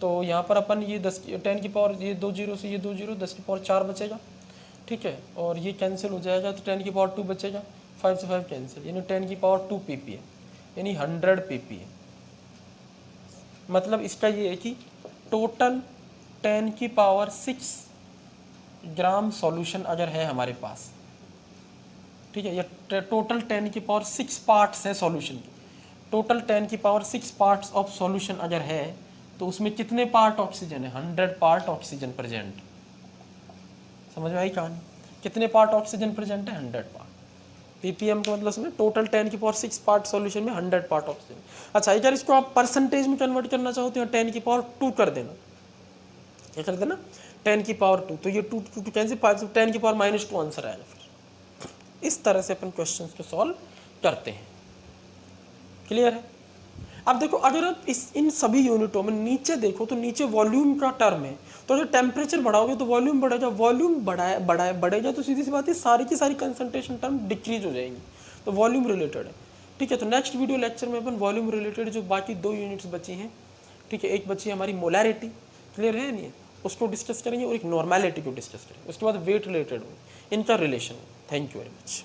तो यहाँ पर अपन ये 10 की पावर, ये 2 0 से ये 2 0, 10 की पावर 4 बचेगा, ठीक है, और ये कैंसिल हो जाएगा, तो 10 की पावर 2 बचेगा, 5 से 5 कैंसिल, यानी 10 की पावर 2 ppm, यानी 100 ppm। मतलब इसका ये है कि टोटल 10 की पावर 6 ग्राम सॉल्यूशन अगर है हमारे पास, ठीक है, या टोटल 10 की पावर 6 पार्ट्स है सॉल्यूशन की, टोटल 10 की पावर 6 पार्ट्स ऑफ सॉल्यूशन अगर है, तो उसमें कितने पार्ट ऑक्सीजन है, 100 पार्ट ऑक्सीजन प्रेजेंट। समझ में आई कहानी, कितने पार्ट ऑक्सीजन प्रेजेंट है, 100 पार्ट। ppm का मतलब उसमें टोटल 10 की पावर 6 पार्ट सॉल्यूशन में 100 पार्ट ऑक्सीजन। अच्छा, अगर इसको आप परसेंटेज में कन्वर्ट करना चाहते हो, 10 की पावर 2 कर देना, क्या कर देना 10 की पावर 2, तो ये 2 कैंसिल, 10 की पावर -2 आंसर आएगा। फिर इस तरह से अपन क्वेश्चंस को सॉल्व करते हैं। क्लियर है। अब देखो, अगर आप इन सभी यूनिटों में नीचे देखो, तो नीचे वॉल्यूम का टर्म है, तो अगर टेम्परेचर बढ़ाओगे तो वॉल्यूम बढ़ेगा, वॉल्यूम बढ़ेगा तो सीधी सी बात है सारी की सारी कंसंट्रेशन टर्म डिक्रीज हो जाएंगी, तो वॉल्यूम रिलेटेड है, ठीक है। तो नेक्स्ट वीडियो लेक्चर में अपन वॉल्यूम रिलेटेड जो बाकी 2 यूनिट्स बची हैं, ठीक है, एक बची है हमारी मोलैरिटी, क्लियर है नहीं है, उसको डिस्कस करेंगे, और एक नॉर्मेलिटी को डिस्कस करेंगे, उसके बाद वेट रिलेटेड इनका relation. Thank you very much.